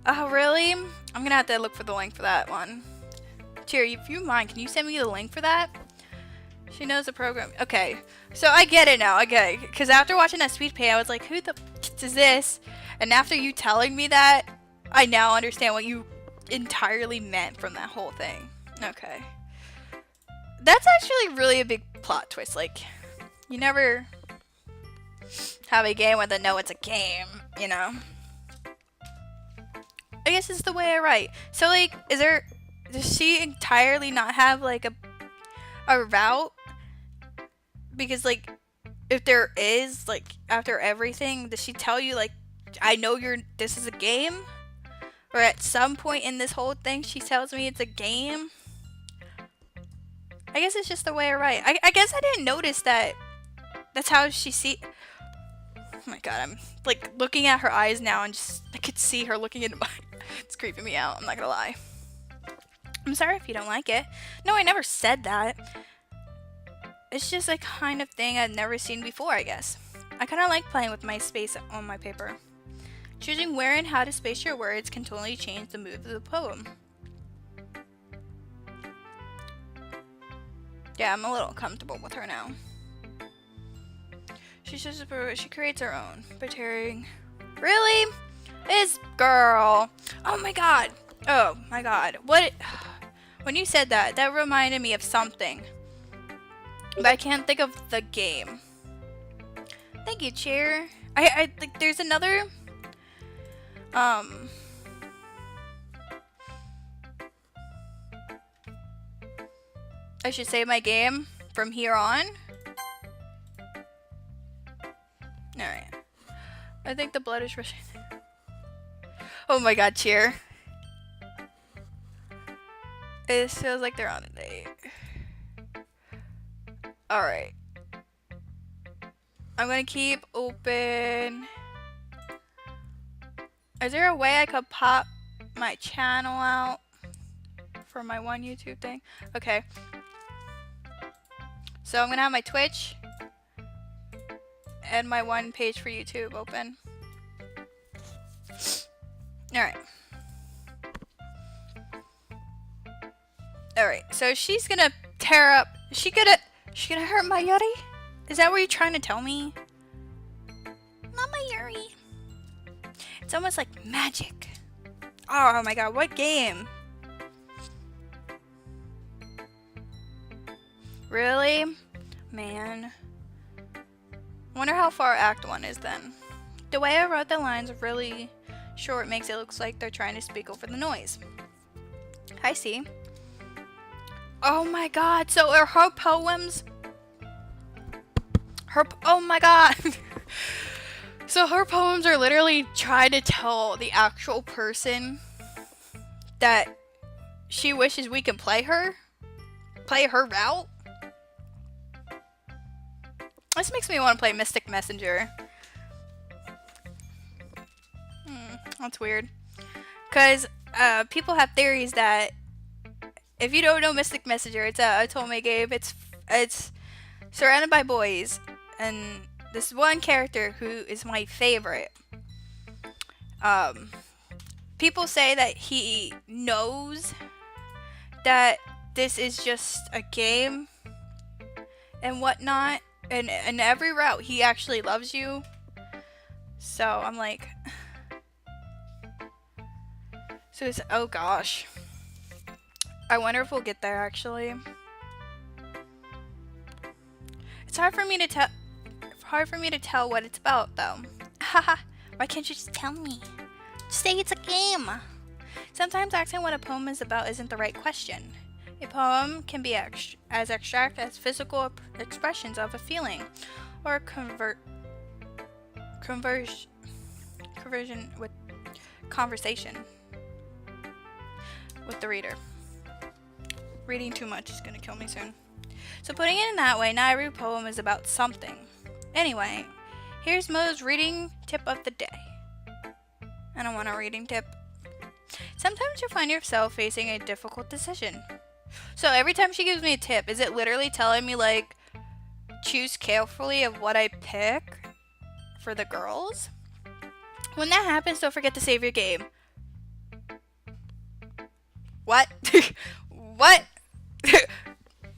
Oh really? I'm gonna have to look for the link for that one. Cheer, if you mind, can you send me the link for that? She knows the program. Okay, so I get it now. Okay, because after watching that speed paint, I was like, who the is this? And after you telling me that, I now understand what you entirely meant from that whole thing. Okay. That's actually really a big plot twist. Like, you never have a game with a no, it's a game, you know? I guess it's the way I write. So, like, does she entirely not have, like, a route? Because, like, if there is, like, after everything, does she tell you, like, I know this is a game? Or at some point in this whole thing, she tells me it's a game. I guess it's just the way I write. I guess I didn't notice that. That's how she Oh my god, I'm like looking at her eyes now and just I could see her looking into mine. It's creeping me out, I'm not gonna lie. I'm sorry if you don't like it. No, I never said that. It's just a kind of thing I've never seen before, I guess. I kind of like playing with my space on my paper. Choosing where and how to space your words can totally change the mood of the poem. Yeah, I'm a little comfortable with her now. She creates her own by tearing. Really? This girl. Oh my god. Oh my god. What? When you said that, that reminded me of something. But I can't think of the game. Thank you, Cheer. I think there's another. I should save my game from here on. Alright. I think the blood is rushing. Oh my god, Cheer. It feels like they're on a date. Alright. I'm gonna keep open. Is there a way I could pop my channel out for my one YouTube thing? Okay. So I'm gonna have my Twitch and my one page for YouTube open. Alright. Alright, so she's gonna tear up. She gonna hurt my Yuri? Is that what you're trying to tell me? Not my Yuri. It's almost like magic. Oh my god, what game? Really? Man. Wonder how far Act 1 is then. The way I wrote the lines really short makes it look like they're trying to speak over the noise. I see. Oh my god, so are her poems... oh my god! So her poems are literally trying to tell the actual person that she wishes we can play her route? This makes me want to play Mystic Messenger. That's weird. Because people have theories that if you don't know Mystic Messenger, it's a Otome game. It's surrounded by boys. And this one character who is my favorite. People say that he knows that this is just a game and whatnot. And in every route, he actually loves you. So I'm like... So it's... Oh gosh. I wonder if we'll get there, actually. It's hard for me to tell... Hard for me to tell what it's about, though. Haha. Why can't you just tell me? Just say it's a game. Sometimes asking what a poem is about isn't the right question. A poem can be as abstract as physical expressions of a feeling, or conversion with conversation with the reader. Reading too much is gonna kill me soon. So putting it in that way, not every poem is about something. Anyway, here's Mo's reading tip of the day. I don't want a reading tip. Sometimes you find yourself facing a difficult decision. So every time she gives me a tip, is it literally telling me, like, choose carefully of what I pick for the girls? When that happens, don't forget to save your game. What? What?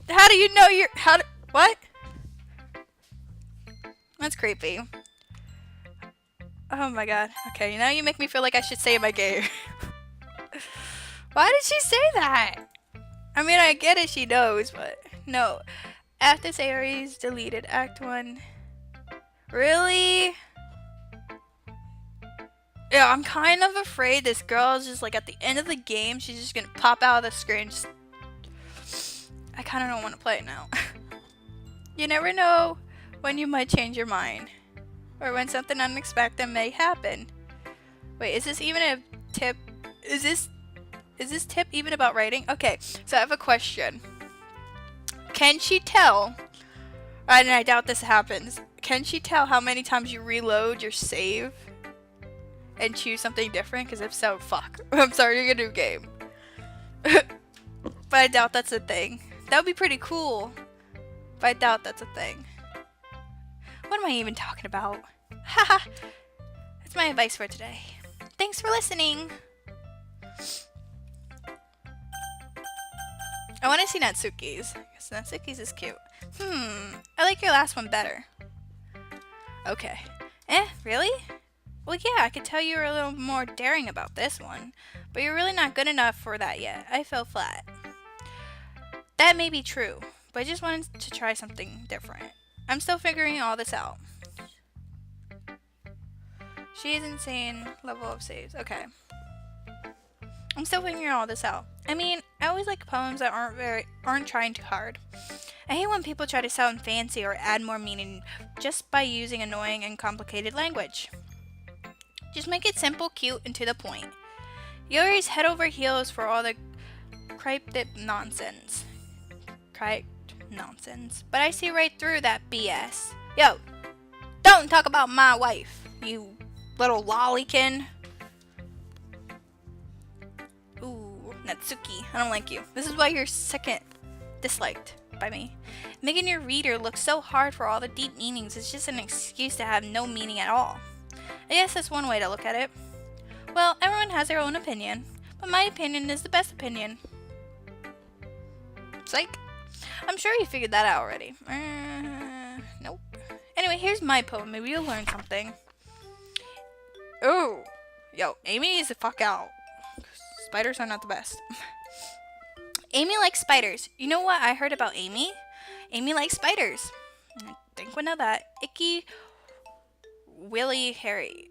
How do you know you're... What? That's creepy. Oh my god. Okay, now you make me feel like I should save my game. Why did she say that? I mean, I get it, she knows, but no. After Aries deleted Act 1. Really? Yeah, I'm kind of afraid this girl is just like at the end of the game, she's just gonna pop out of the screen. I kind of don't want to play it now. You never know when you might change your mind. Or when something unexpected may happen. Wait, is this even a tip? Is this tip even about writing? Okay, so I have a question. Can she tell, and I doubt this happens, can she tell how many times you reload your save and choose something different? Because if so, fuck. I'm starting a new game. But I doubt that's a thing. That would be pretty cool. But I doubt that's a thing. What am I even talking about? Haha. That's my advice for today. Thanks for listening. I want to see Natsuki's. Because Natsuki's is cute. I like your last one better. Okay. Really? Well, yeah, I could tell you were a little more daring about this one. But you're really not good enough for that yet. I fell flat. That may be true. But I just wanted to try something different. I'm still figuring all this out. She is insane level of saves. Okay. I'm still figuring all this out. I mean, I always like poems that aren't trying too hard. I hate when people try to sound fancy or add more meaning just by using annoying and complicated language. Just make it simple, cute, and to the point. Yuri's head over heels for all the cryptic nonsense. But I see right through that BS. Yo, don't talk about my wife, you little lollykin. Ooh, Natsuki, I don't like you. This is why you're second disliked by me. Making your reader look so hard for all the deep meanings is just an excuse to have no meaning at all. I guess that's one way to look at it. Well, everyone has their own opinion, but my opinion is the best opinion. Psych. I'm sure you figured that out already. Nope. Anyway, here's my poem. Maybe you'll learn something. Oh, yo, Amy needs to fuck out. Spiders are not the best. Amy likes spiders. You know what I heard about Amy? Amy likes spiders. I think we know that. Icky, willy, hairy,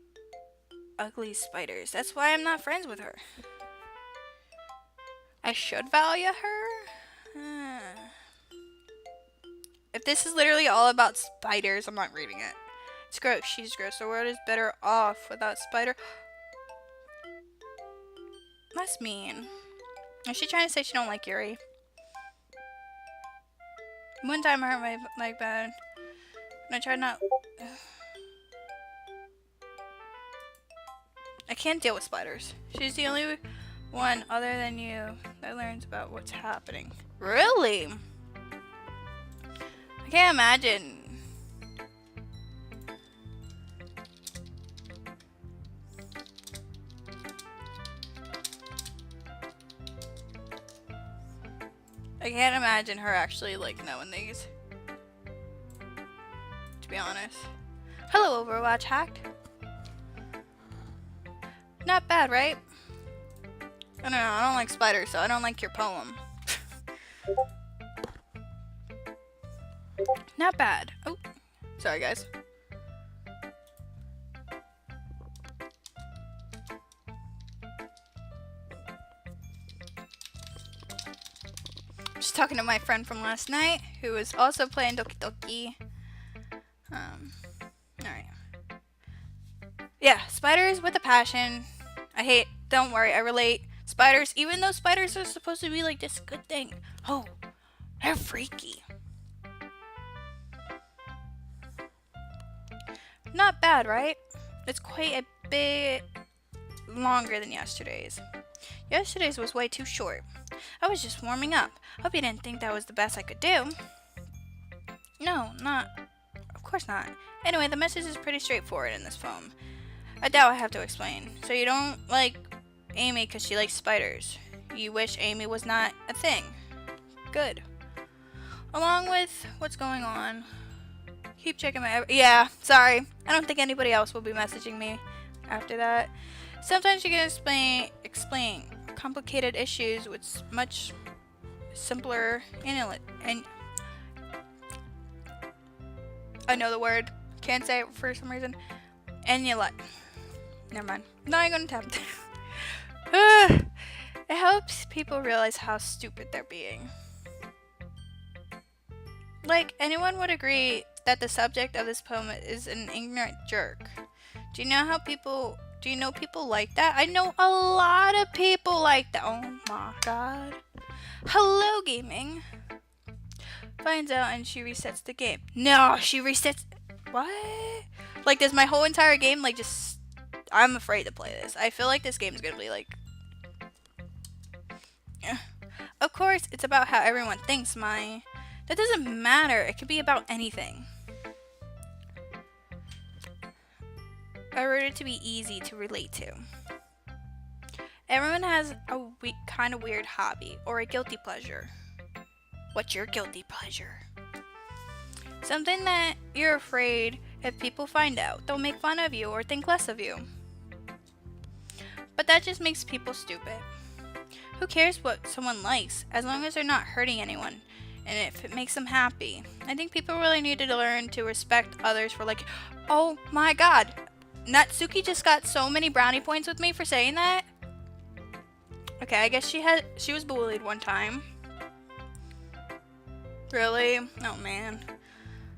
ugly spiders. That's why I'm not friends with her. I should value her? If this is literally all about spiders, I'm not reading it. It's gross. She's gross. The world is better off without spider. That's mean. Is she trying to say she don't like Yuri? One time I hurt my leg bad. And I tried not... I can't deal with spiders. She's the only one other than you that learns about what's happening. Really? I can't imagine. I can't imagine her actually like knowing these. To be honest. Hello, Overwatch hack. Not bad, right? I don't know, I don't like spiders, so I don't like your poem. Not bad. Oh, sorry guys. Just talking to my friend from last night, who was also playing Doki Doki. Alright. Yeah, spiders with a passion. Don't worry, I relate. Spiders, even though spiders are supposed to be like this good thing. Oh, they're freaky. Not bad, right? It's quite a bit longer than yesterday's. Yesterday's was way too short. I was just warming up. Hope you didn't think that was the best I could do. No, not. Of course not. Anyway, the message is pretty straightforward in this poem. I doubt I have to explain. So you don't like Amy because she likes spiders. You wish Amy was not a thing. Good. Along with what's going on, keep checking my... Yeah, sorry. I don't think anybody else will be messaging me after that. Sometimes you can explain complicated issues with much simpler and I know the word. Can't say it for some reason. Never mind. Not even gonna attempt. It helps people realize how stupid they're being. Like, anyone would agree that the subject of this poem is an ignorant jerk. Do you know people like that? I know a lot of people like that. Oh my god. Hello, gaming. Finds out and she resets the game. No, she resets. What? Like, does my whole entire game, like, just I'm afraid to play this. I feel like this game is gonna be like... Of course, it's about how everyone thinks, Mai. That doesn't matter. It could be about anything. I wrote it to be easy to relate to. Everyone has a kind of weird hobby or a guilty pleasure. What's your guilty pleasure? Something that you're afraid if people find out, they'll make fun of you or think less of you. But that just makes people stupid. Who cares what someone likes, as long as they're not hurting anyone, and if it makes them happy. I think people really need to learn to respect others for like, oh my god, Natsuki just got so many brownie points with me for saying that. Okay, I guess she was bullied one time. Really? Oh man.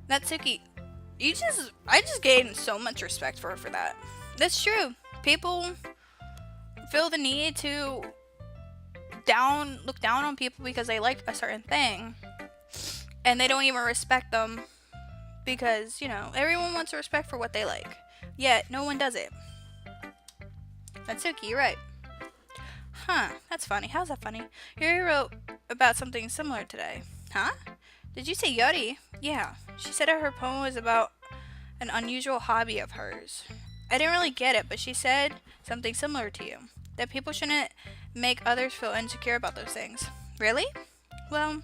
Natsuki, I just gained so much respect for her for that. That's true. People feel the need to look down on people because they like a certain thing, and they don't even respect them because, you know, everyone wants respect for what they like, yet no one does it. Natsuki, you're right. Huh, that's funny. How's that funny? Yuri wrote about something similar today. Huh? Did you say Yuri? Yeah, she said her poem was about an unusual hobby of hers. I didn't really get it, but she said something similar to you, that people shouldn't make others feel insecure about those things. Really? Well,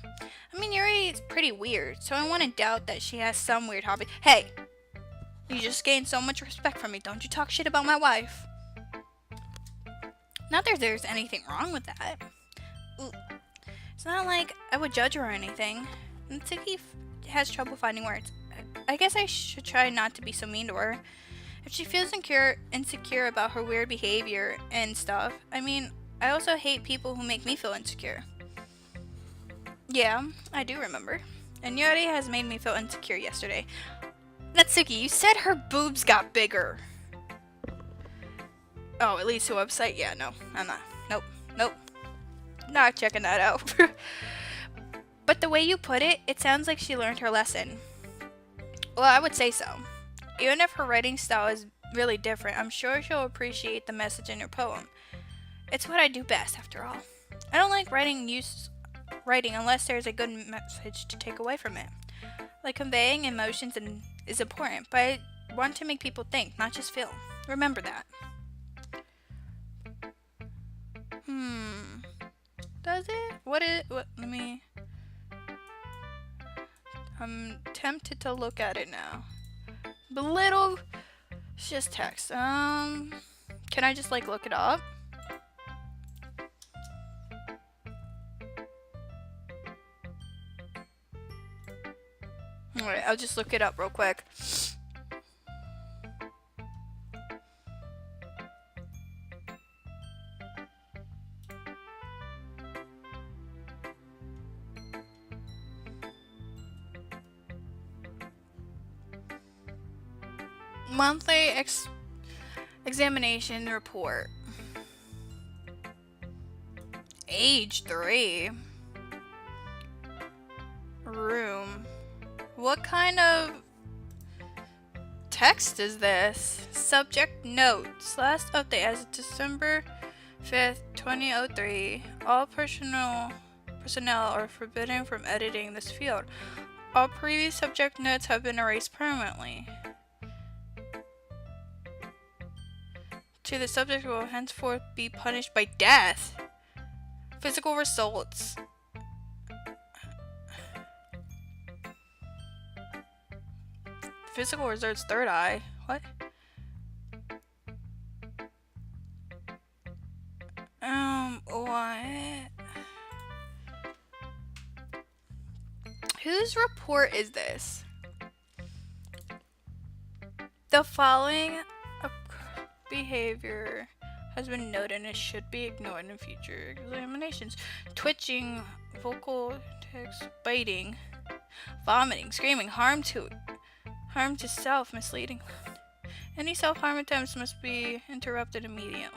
I mean, Yuri is pretty weird, so I want to doubt that she has some weird hobby. Hey, you just gained so much respect from me. Don't you talk shit about my wife. Not that there's anything wrong with that. It's not like I would judge her or anything. Natsuki has trouble finding words. I guess I should try not to be so mean to her. If she feels insecure about her weird behavior and stuff, I mean, I also hate people who make me feel insecure. Yeah, I do remember. And Yuri has made me feel insecure yesterday. Natsuki, you said her boobs got bigger. Oh, it leads to a website? Yeah, no, I'm not. Nope. Not checking that out. But the way you put it, it sounds like she learned her lesson. Well, I would say so. Even if her writing style is really different, I'm sure she'll appreciate the message in your poem. It's what I do best, after all. I don't like writing unless there's a good message to take away from it. Like conveying emotions is important, but I want to make people think, not just feel. Remember that. Does it? Let me... I'm tempted to look at it now. But it's just text. Can I just like look it up? Alright, I'll just look it up real quick. Monthly examination report. Age 3. Room. What kind of text is this? Subject notes. Last update as of December 5th, 2003. All personnel are forbidden from editing this field. All previous subject notes have been erased permanently. The subject will henceforth be punished by death. Physical results. Physical results, third eye. What? What? Whose report is this? The following behavior has been noted and it should be ignored in future examinations. Twitching, vocal tics, biting, vomiting, screaming, harm to self, misleading. Any self-harm attempts must be interrupted immediately.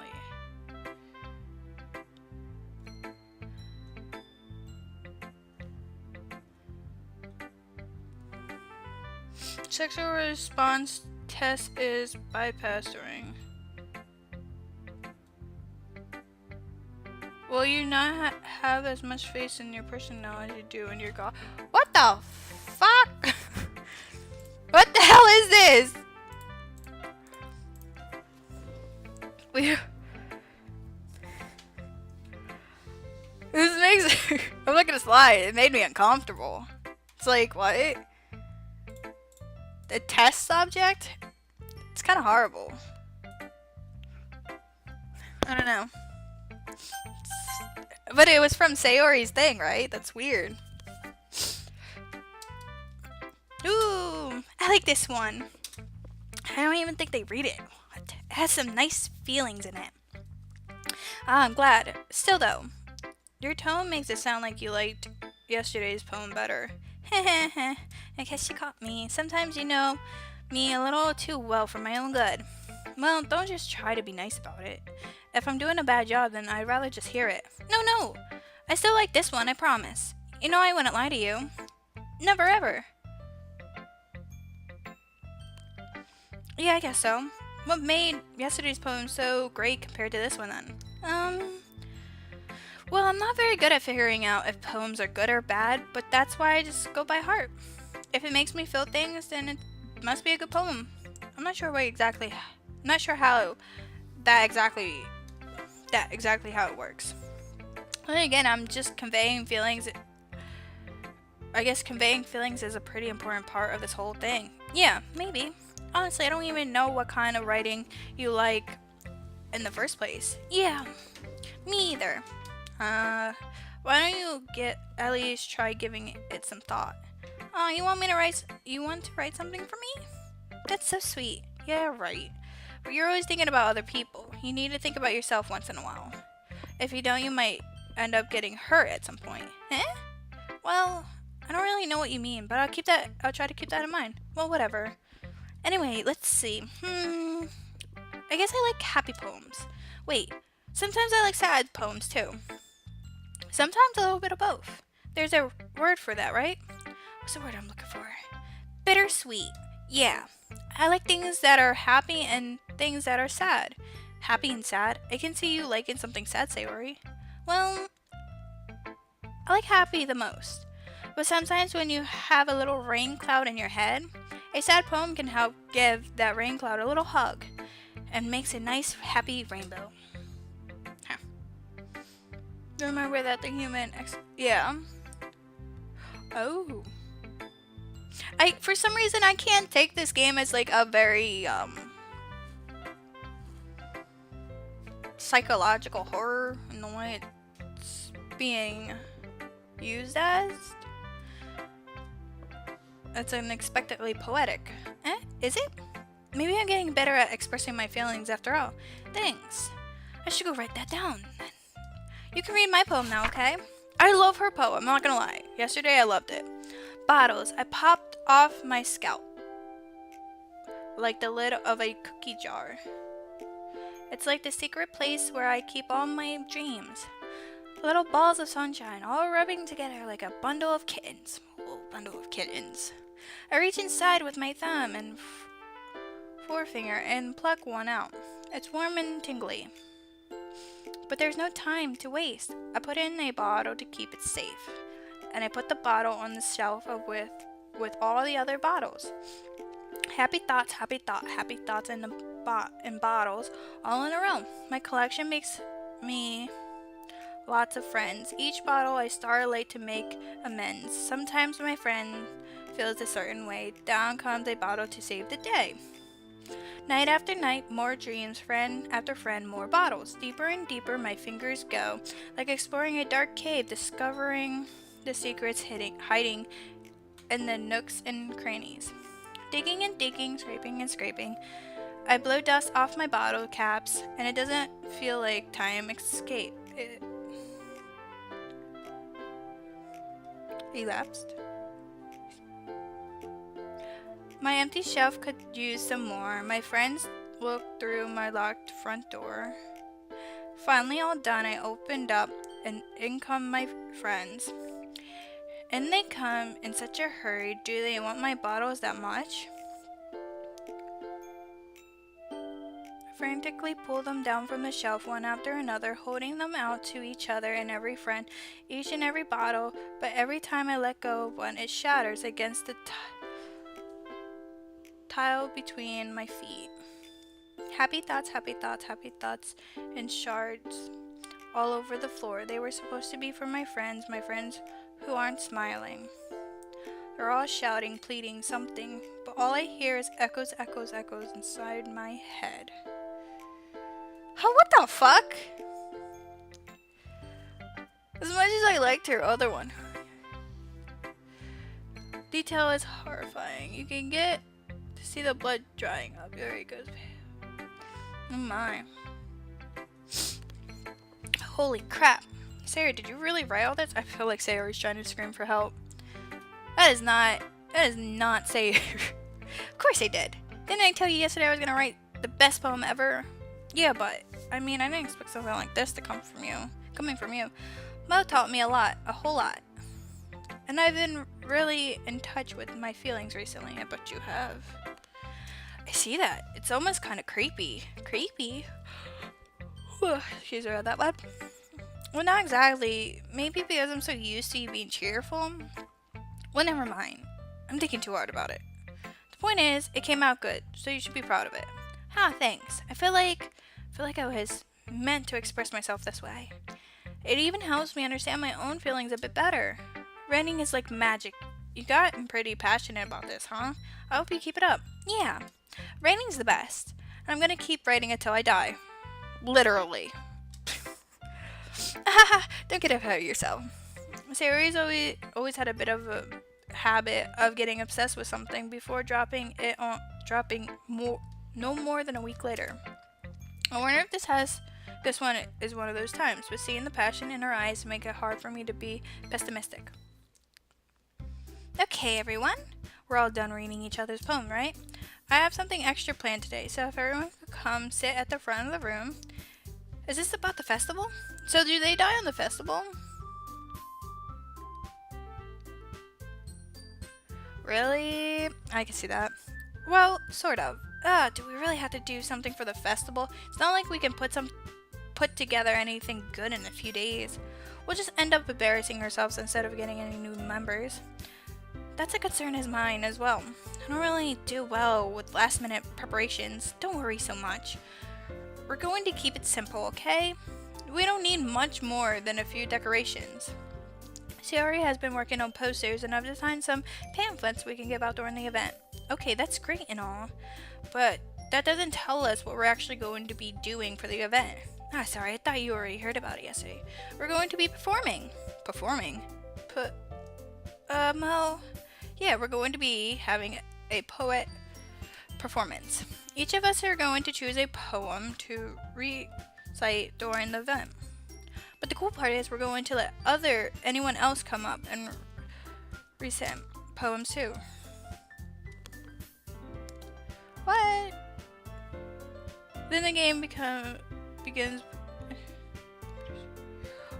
Sexual response test is bypassed during Will you not have as much faith in your person now as you do in your god? What the fuck? What the hell is this? We. This makes. I'm not gonna lie. It made me uncomfortable. It's like what? The test subject? It's kind of horrible. I don't know. But it was from Sayori's thing, right? That's weird. Ooh, I like this one. I don't even think they read it. It has some nice feelings in it. I'm glad. Still though, your tone makes it sound like you liked yesterday's poem better. Heh. I guess you caught me. Sometimes you know me a little too well for my own good. Well, don't just try to be nice about it. If I'm doing a bad job, then I'd rather just hear it. No. I still like this one, I promise. You know I wouldn't lie to you. Never ever. Yeah, I guess so. What made yesterday's poem so great compared to this one then? Well, I'm not very good at figuring out if poems are good or bad, but that's why I just go by heart. If it makes me feel things, then it must be a good poem. I'm not sure how that exactly how it works. And again, I'm just conveying feelings. I guess conveying feelings is a pretty important part of this whole thing. Yeah, maybe. Honestly, I don't even know what kind of writing you like in the first place. Yeah, me either. Why don't you at least try giving it some thought? Oh, you want to write something for me? That's so sweet. Yeah, right. But you're always thinking about other people. You need to think about yourself once in a while. If you don't, you might end up getting hurt at some point. Eh? Well, I don't really know what you mean, but I'll try to keep that in mind. Well, whatever. Anyway, let's see. I guess I like happy poems. Wait, sometimes I like sad poems too. Sometimes a little bit of both. There's a word for that, right? What's the word I'm looking for? Bittersweet. Yeah. I like things that are happy and things that are sad. Happy and sad? I can see you liking something sad, Sayori. Well, I like happy the most. But sometimes when you have a little rain cloud in your head, a sad poem can help give that rain cloud a little hug and makes a nice happy rainbow. Huh. Remember that thing you meant? Yeah. Oh. For some reason I can't take this game as like a very psychological horror in the way it's being used as. It's unexpectedly poetic. Is it? Maybe I'm getting better at expressing my feelings after all. Thanks. I should go write that down. You can read my poem now, okay? I love her poem, I'm not gonna lie. Yesterday I loved it. Bottles. I popped off my scalp like the lid of a cookie jar. It's like the secret place where I keep all my dreams. Little balls of sunshine all rubbing together like a bundle of kittens. Oh, bundle of kittens. I reach inside with my thumb and forefinger and pluck one out. It's warm and tingly. But there's no time to waste. I put it in a bottle to keep it safe. And I put the bottle on the shelf with all the other bottles. Happy thoughts in bottles, all in a row. My collection makes me lots of friends. Each bottle I start late to make amends. Sometimes when my friend feels a certain way, down comes a bottle to save the day. Night after night, more dreams, friend after friend, more bottles. Deeper and deeper my fingers go, like exploring a dark cave, discovering the secrets hiding in the nooks and crannies. Digging and digging, scraping and scraping, I blow dust off my bottle caps, and it doesn't feel like time escape. It elapsed. My empty shelf could use some more. My friends looked through my locked front door. Finally all done, I opened up, and in come my friends. And they come in such a hurry. Do they want my bottles that much? frantically pull them down from the shelf one after another, holding them out to each other and every friend, each and every bottle, but every time I let go of one, it shatters against the tile between my feet. Happy thoughts, happy thoughts, happy thoughts in shards all over the floor. They were supposed to be for my friends who aren't smiling. They're all shouting, pleading, something, but all I hear is echoes, echoes, echoes inside my head. Oh, what the fuck? As much as I liked her other one. Detail is horrifying. You can get to see the blood drying up. There he goes. Oh my. Holy crap. Sarah, did you really write all this? I feel like Sarah's trying to scream for help. That is not Sarah. Of course I did. Didn't I tell you yesterday I was gonna write the best poem ever? Yeah, but, I mean, I didn't expect something like this to come from you. Coming from you. Mo taught me a lot. A whole lot. And I've been really in touch with my feelings recently. I bet you have. I see that. It's almost kind of creepy. Creepy? Excuse me about that loud. Well, not exactly. Maybe because I'm so used to you being cheerful. Well, never mind. I'm thinking too hard about it. The point is, it came out good, so you should be proud of it. Ah, thanks. I feel like I was meant to express myself this way. It even helps me understand my own feelings a bit better. Writing is like magic. You gotten pretty passionate about this, huh? I hope you keep it up. Yeah. Writing's the best. And I'm gonna keep writing until I die. Literally. Don't get ahead of yourself. Sarah's always had a bit of a habit of getting obsessed with something before dropping no more than a week later. I wonder if this one is one of those times, but seeing the passion in her eyes make it hard for me to be pessimistic. Okay, everyone. We're all done reading each other's poem, right? I have something extra planned today, so if everyone could come sit at the front of the room. Is this about the festival? So do they die on the festival? Really? I can see that. Well, sort of. Do we really have to do something for the festival? It's not like we can put together anything good in a few days. We'll just end up embarrassing ourselves instead of getting any new members. That's a concern of mine as well. I don't really do well with last minute preparations. Don't worry so much. We're going to keep it simple, okay? We don't need much more than a few decorations. Sayori has been working on posters and I've designed some pamphlets we can give out during the event. Okay, that's great and all, but that doesn't tell us what we're actually going to be doing for the event. Ah, sorry, I thought you already heard about it yesterday. We're going to be performing. Performing? Mo? Yeah, we're going to be having a poet performance. Each of us are going to choose a poem to recite during the event. But the cool part is we're going to let anyone else come up and recite poems too. What? Then the game begins.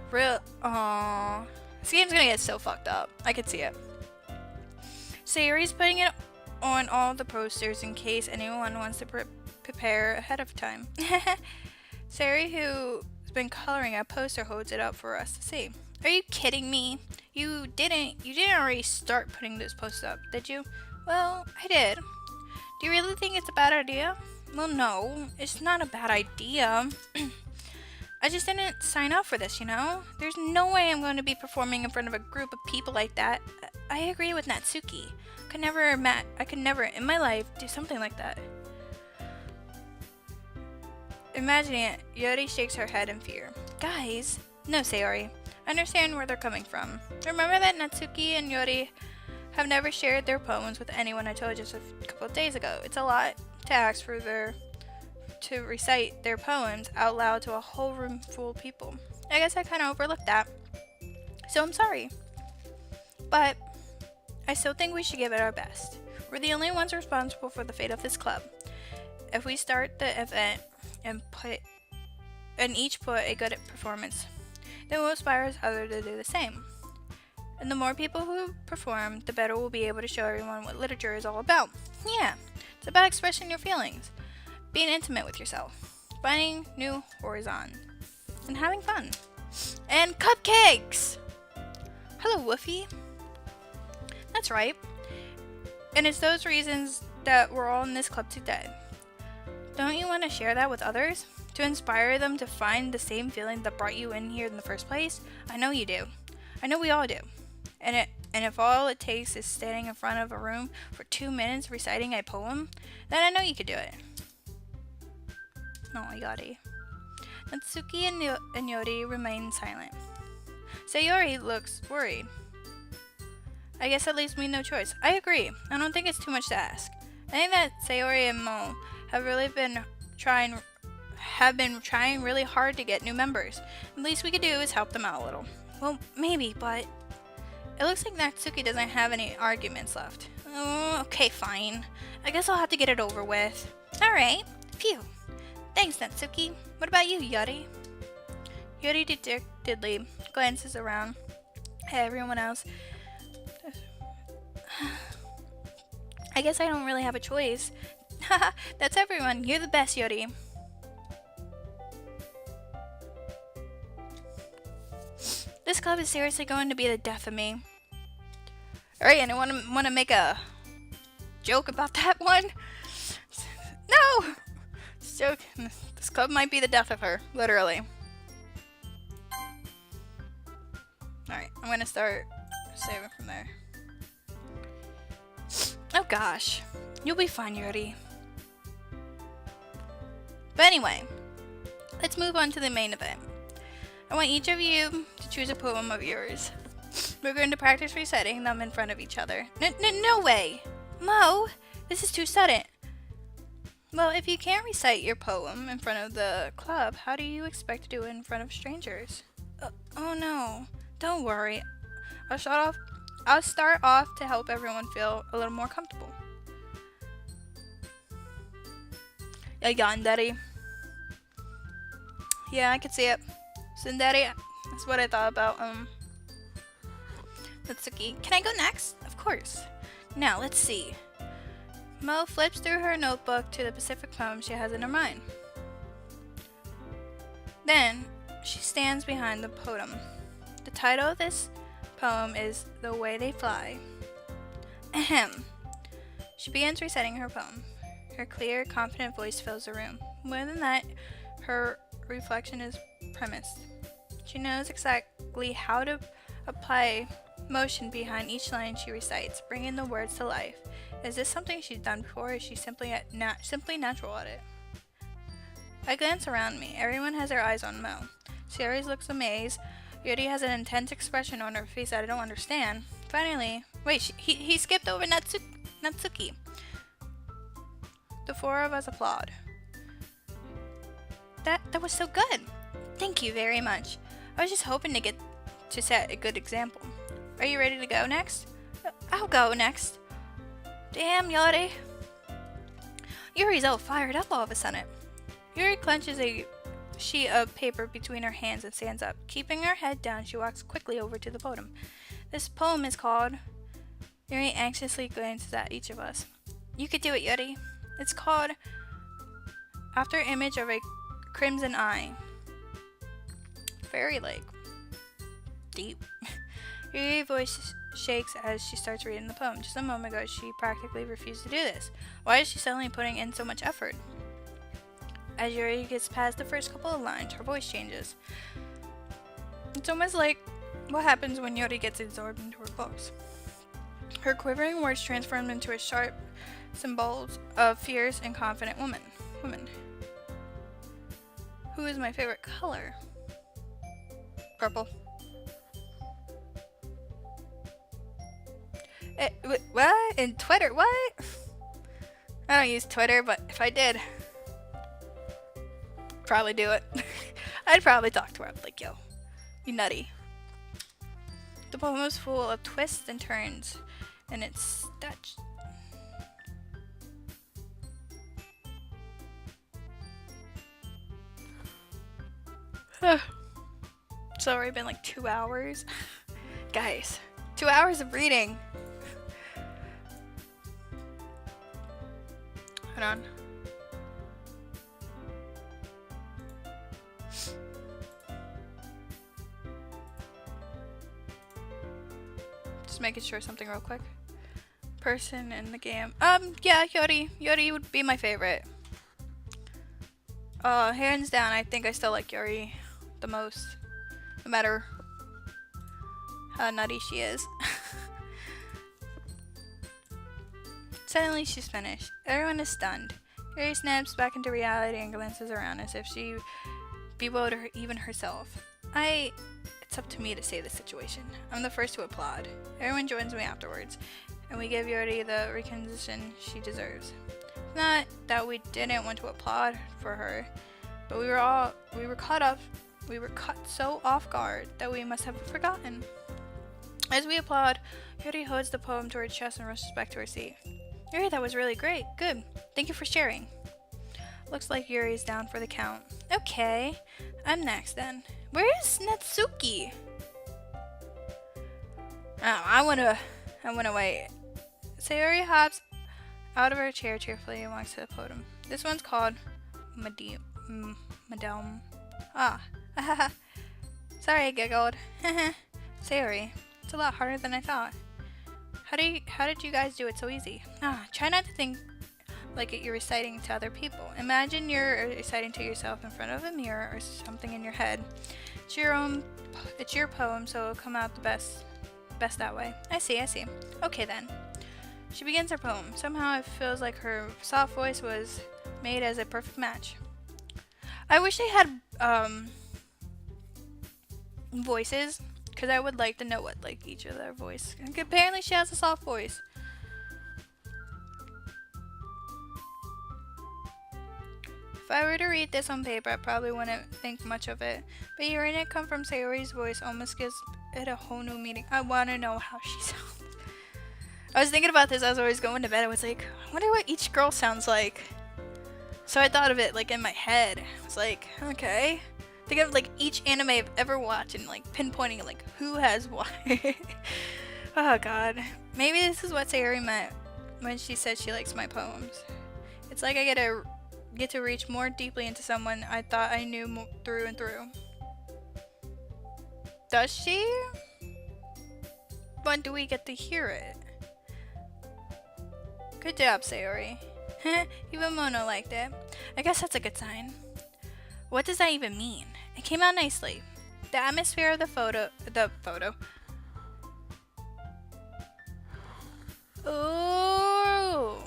Real. Aww. This game's gonna get so fucked up. I could see it. Sayori's putting it on all the posters in case anyone wants to prepare ahead of time. Sayori, who's been coloring a poster, holds it up for us to see. Are you kidding me? You didn't already start putting those posters up, did you? Well, I did. Do you really think it's a bad idea? Well, no, it's not a bad idea. I just didn't sign up for this, you know? There's no way I'm going to be performing in front of a group of people like that. I agree with Natsuki. I could never in my life do something like that. Imagining it, Yori shakes her head in fear. Guys, no, Sayori. I understand where they're coming from. Remember that Natsuki and Yori have never shared their poems with anyone I told you just a couple of days ago. It's a lot to ask for to recite their poems out loud to a whole room full of people. I guess I kind of overlooked that. So I'm sorry. But I still think we should give it our best. We're the only ones responsible for the fate of this club. If we start the event and each put a good performance, then we'll inspire others to do the same. And the more people who perform, the better we'll be able to show everyone what literature is all about. Yeah, it's about expressing your feelings. being intimate with yourself, finding new horizons, and having fun. And cupcakes! Hello, Woofy. That's right. And it's those reasons that we're all in this club today. Don't you want to share that with others? To inspire them to find the same feeling that brought you in here in the first place? I know you do. I know we all do. And if all it takes is standing in front of a room for 2 minutes reciting a poem, then I know you could do it. Oh, Yori. Natsuki and Yori remain silent. Sayori looks worried. I guess that leaves me no choice. I agree. I don't think it's too much to ask. I think that Sayori and Mo have been trying really hard to get new members. The least we could do is help them out a little. Well, maybe, but it looks like Natsuki doesn't have any arguments left. Oh, okay, fine. I guess I'll have to get it over with. Alright. Phew. Thanks, Natsuki. What about you, Yori? Yori dejectedly glances around at everyone else. I guess I don't really have a choice. Haha, that's everyone. You're the best, Yori. This club is seriously going to be the death of me. Alright, anyone want to make a joke about that one? No! This joke. This club might be the death of her, literally. Alright, I'm gonna start saving from there. Oh gosh. You'll be fine, Yuri. But anyway, let's move on to the main event. I want each of you to choose a poem of yours. We're going to practice reciting them in front of each other. No way! Mo, this is too sudden. Well, if you can't recite your poem in front of the club, how do you expect to do it in front of strangers? Oh no, don't worry. I'll start off to help everyone feel a little more comfortable. Yandere. Yeah, I can see it. Sundari, that's what I thought about. Natsuki. Can I go next? Of course. Now, let's see. Mo flips through her notebook to the specific poem she has in her mind. Then, she stands behind the podium. The title of this poem is The Way They Fly. Ahem. She begins reciting her poem. Her clear, confident voice fills the room. More than that, her reflection is premised. She knows exactly how to apply motion behind each line she recites, bringing the words to life. Is this something she's done before, or is she simply natural at it? I glance around me. Everyone has their eyes on Mo. Sayori looks amazed. Yuri has an intense expression on her face that I don't understand. Finally, wait, he skipped over Natsuki. The four of us applaud. That was so good. Thank you very much. I was just hoping to set a good example. Are you ready to go next? I'll go next. Damn, Yuri. Yuri's all fired up all of a sudden. Yuri clenches a sheet of paper between her hands and stands up. Keeping her head down, she walks quickly over to the podium. This poem is called... Yuri anxiously glances at each of us. You could do it, Yuri. It's called After Image of a Crimson Eye. Very, deep. Yuri's voice shakes as she starts reading the poem. Just a moment ago, she practically refused to do this. Why is she suddenly putting in so much effort? As Yuri gets past the first couple of lines, her voice changes. It's almost like what happens when Yuri gets absorbed into her books. Her quivering words transform into a sharp symbols of fierce and confident woman. Who is my favorite color? Purple. What? In Twitter? What? I don't use Twitter, but if I did, probably do it. I'd probably talk to her. I'd be like, yo, you nutty. The poem is full of twists and turns, and it's it's already been 2 hours. Guys, 2 hours of reading. Hold on. Just making sure something real quick. Person in the game. Yeah, Yori. Yori would be my favorite. Hands down, I think I still like Yori the most. No matter how nutty she is. Suddenly she's finished. Everyone is stunned. Yuri snaps back into reality and glances around as if she bewildered her, even herself. It's up to me to save the situation. I'm the first to applaud. Everyone joins me afterwards, and we give Yuri the recognition she deserves. It's not that we didn't want to applaud for her, but we were caught so off guard that we must have forgotten. As we applaud, Yuri holds the poem to her chest and rushes back to her seat. Yuri, that was really great. Good. Thank you for sharing. Looks like Yuri's down for the count. Okay, I'm next then. Where is Natsuki? Oh, I wanna wait. Sayori hops out of her chair cheerfully and walks to the podium. This one's called Madame. Ah, sorry, I giggled. Sayori, it's a lot harder than I thought. How did you guys do it so easy? Try not to think like you're reciting to other people. Imagine you're reciting to yourself in front of a mirror or something in your head. It's your poem, so it'll come out the best that way. I see. Okay then. She begins her poem. Somehow it feels like her soft voice was made as a perfect match. I wish they had voices, because I would like to know what like each of their voice. Apparently she has a soft voice. If I were to read this on paper, I probably wouldn't think much of it. But hearing it come from Sayori's voice almost gives it a whole new meaning. I want to know how she sounds. I was thinking about this as I was going to bed. I was like, I wonder what each girl sounds like. So I thought of it like in my head. I was like, okay. Think of like each anime I've ever watched and like pinpointing like who has what. Oh god. Maybe this is what Sayori meant when she said she likes my poems. It's like I get to reach more deeply into someone I thought I knew through and through. Does she? When do we get to hear it? Good job, Sayori. Even Mono liked it. I guess that's a good sign. What does that even mean? It came out nicely. The atmosphere of the photo. Oh.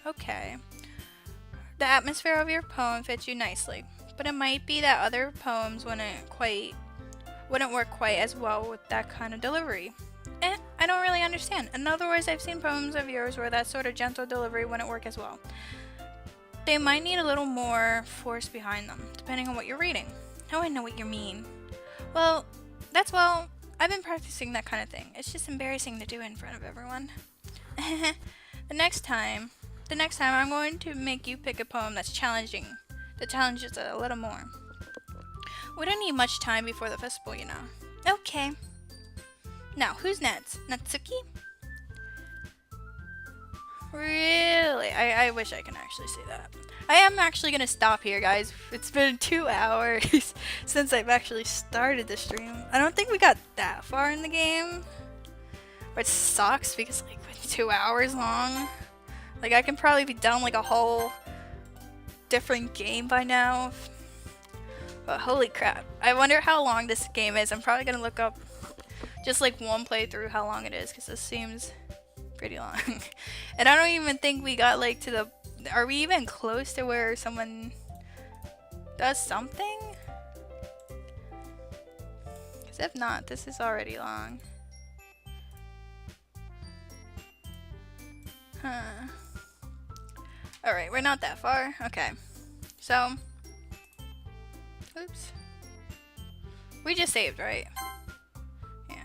Okay. The atmosphere of your poem fits you nicely, but it might be that other poems wouldn't work quite as well with that kind of delivery. I don't really understand. In other words, I've seen poems of yours where that sort of gentle delivery wouldn't work as well. They might need a little more force behind them, depending on what you're reading. Oh, I know what you mean. Well, I've been practicing that kind of thing. It's just embarrassing to do in front of everyone. The next time I'm going to make you pick a poem that challenges it a little more. We don't need much time before the festival, you know. Okay. Now, who's next? Natsuki? Really? I wish I can actually see that. I am actually going to stop here, guys. It's been 2 hours since I've actually started the stream. I don't think we got that far in the game. Which sucks because, like, it's 2 hours long. Like, I can probably be done, like, a whole different game by now. But holy crap. I wonder how long this game is. I'm probably going to look up just, like, one playthrough how long it is, because this seems pretty long. And I don't even think we got, like, to the... Are we even close to where someone does something? Because if not, this is already long. Huh. Alright, we're not that far. Okay. So. Oops. We just saved, right? Yeah.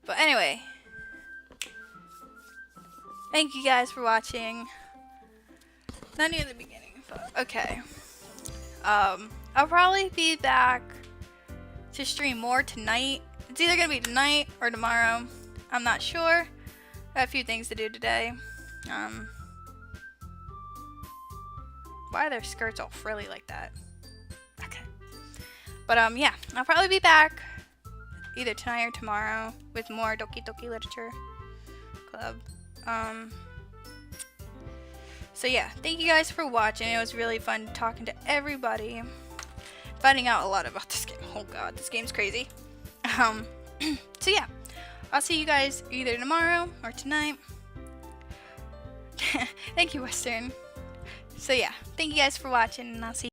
But anyway. Thank you guys for watching. Not near the beginning, but okay. I'll probably be back to stream more tonight. It's either gonna be tonight or tomorrow. I'm not sure. I have a few things to do today. Why are their skirts all frilly like that? Okay. But yeah, I'll probably be back either tonight or tomorrow with more Doki Doki Literature Club. So yeah, thank you guys for watching. It was really fun talking to everybody, finding out a lot about this game. Oh god, this game's crazy. So yeah, I'll see you guys either tomorrow or tonight. Thank you, Western. So yeah, thank you guys for watching, and I'll see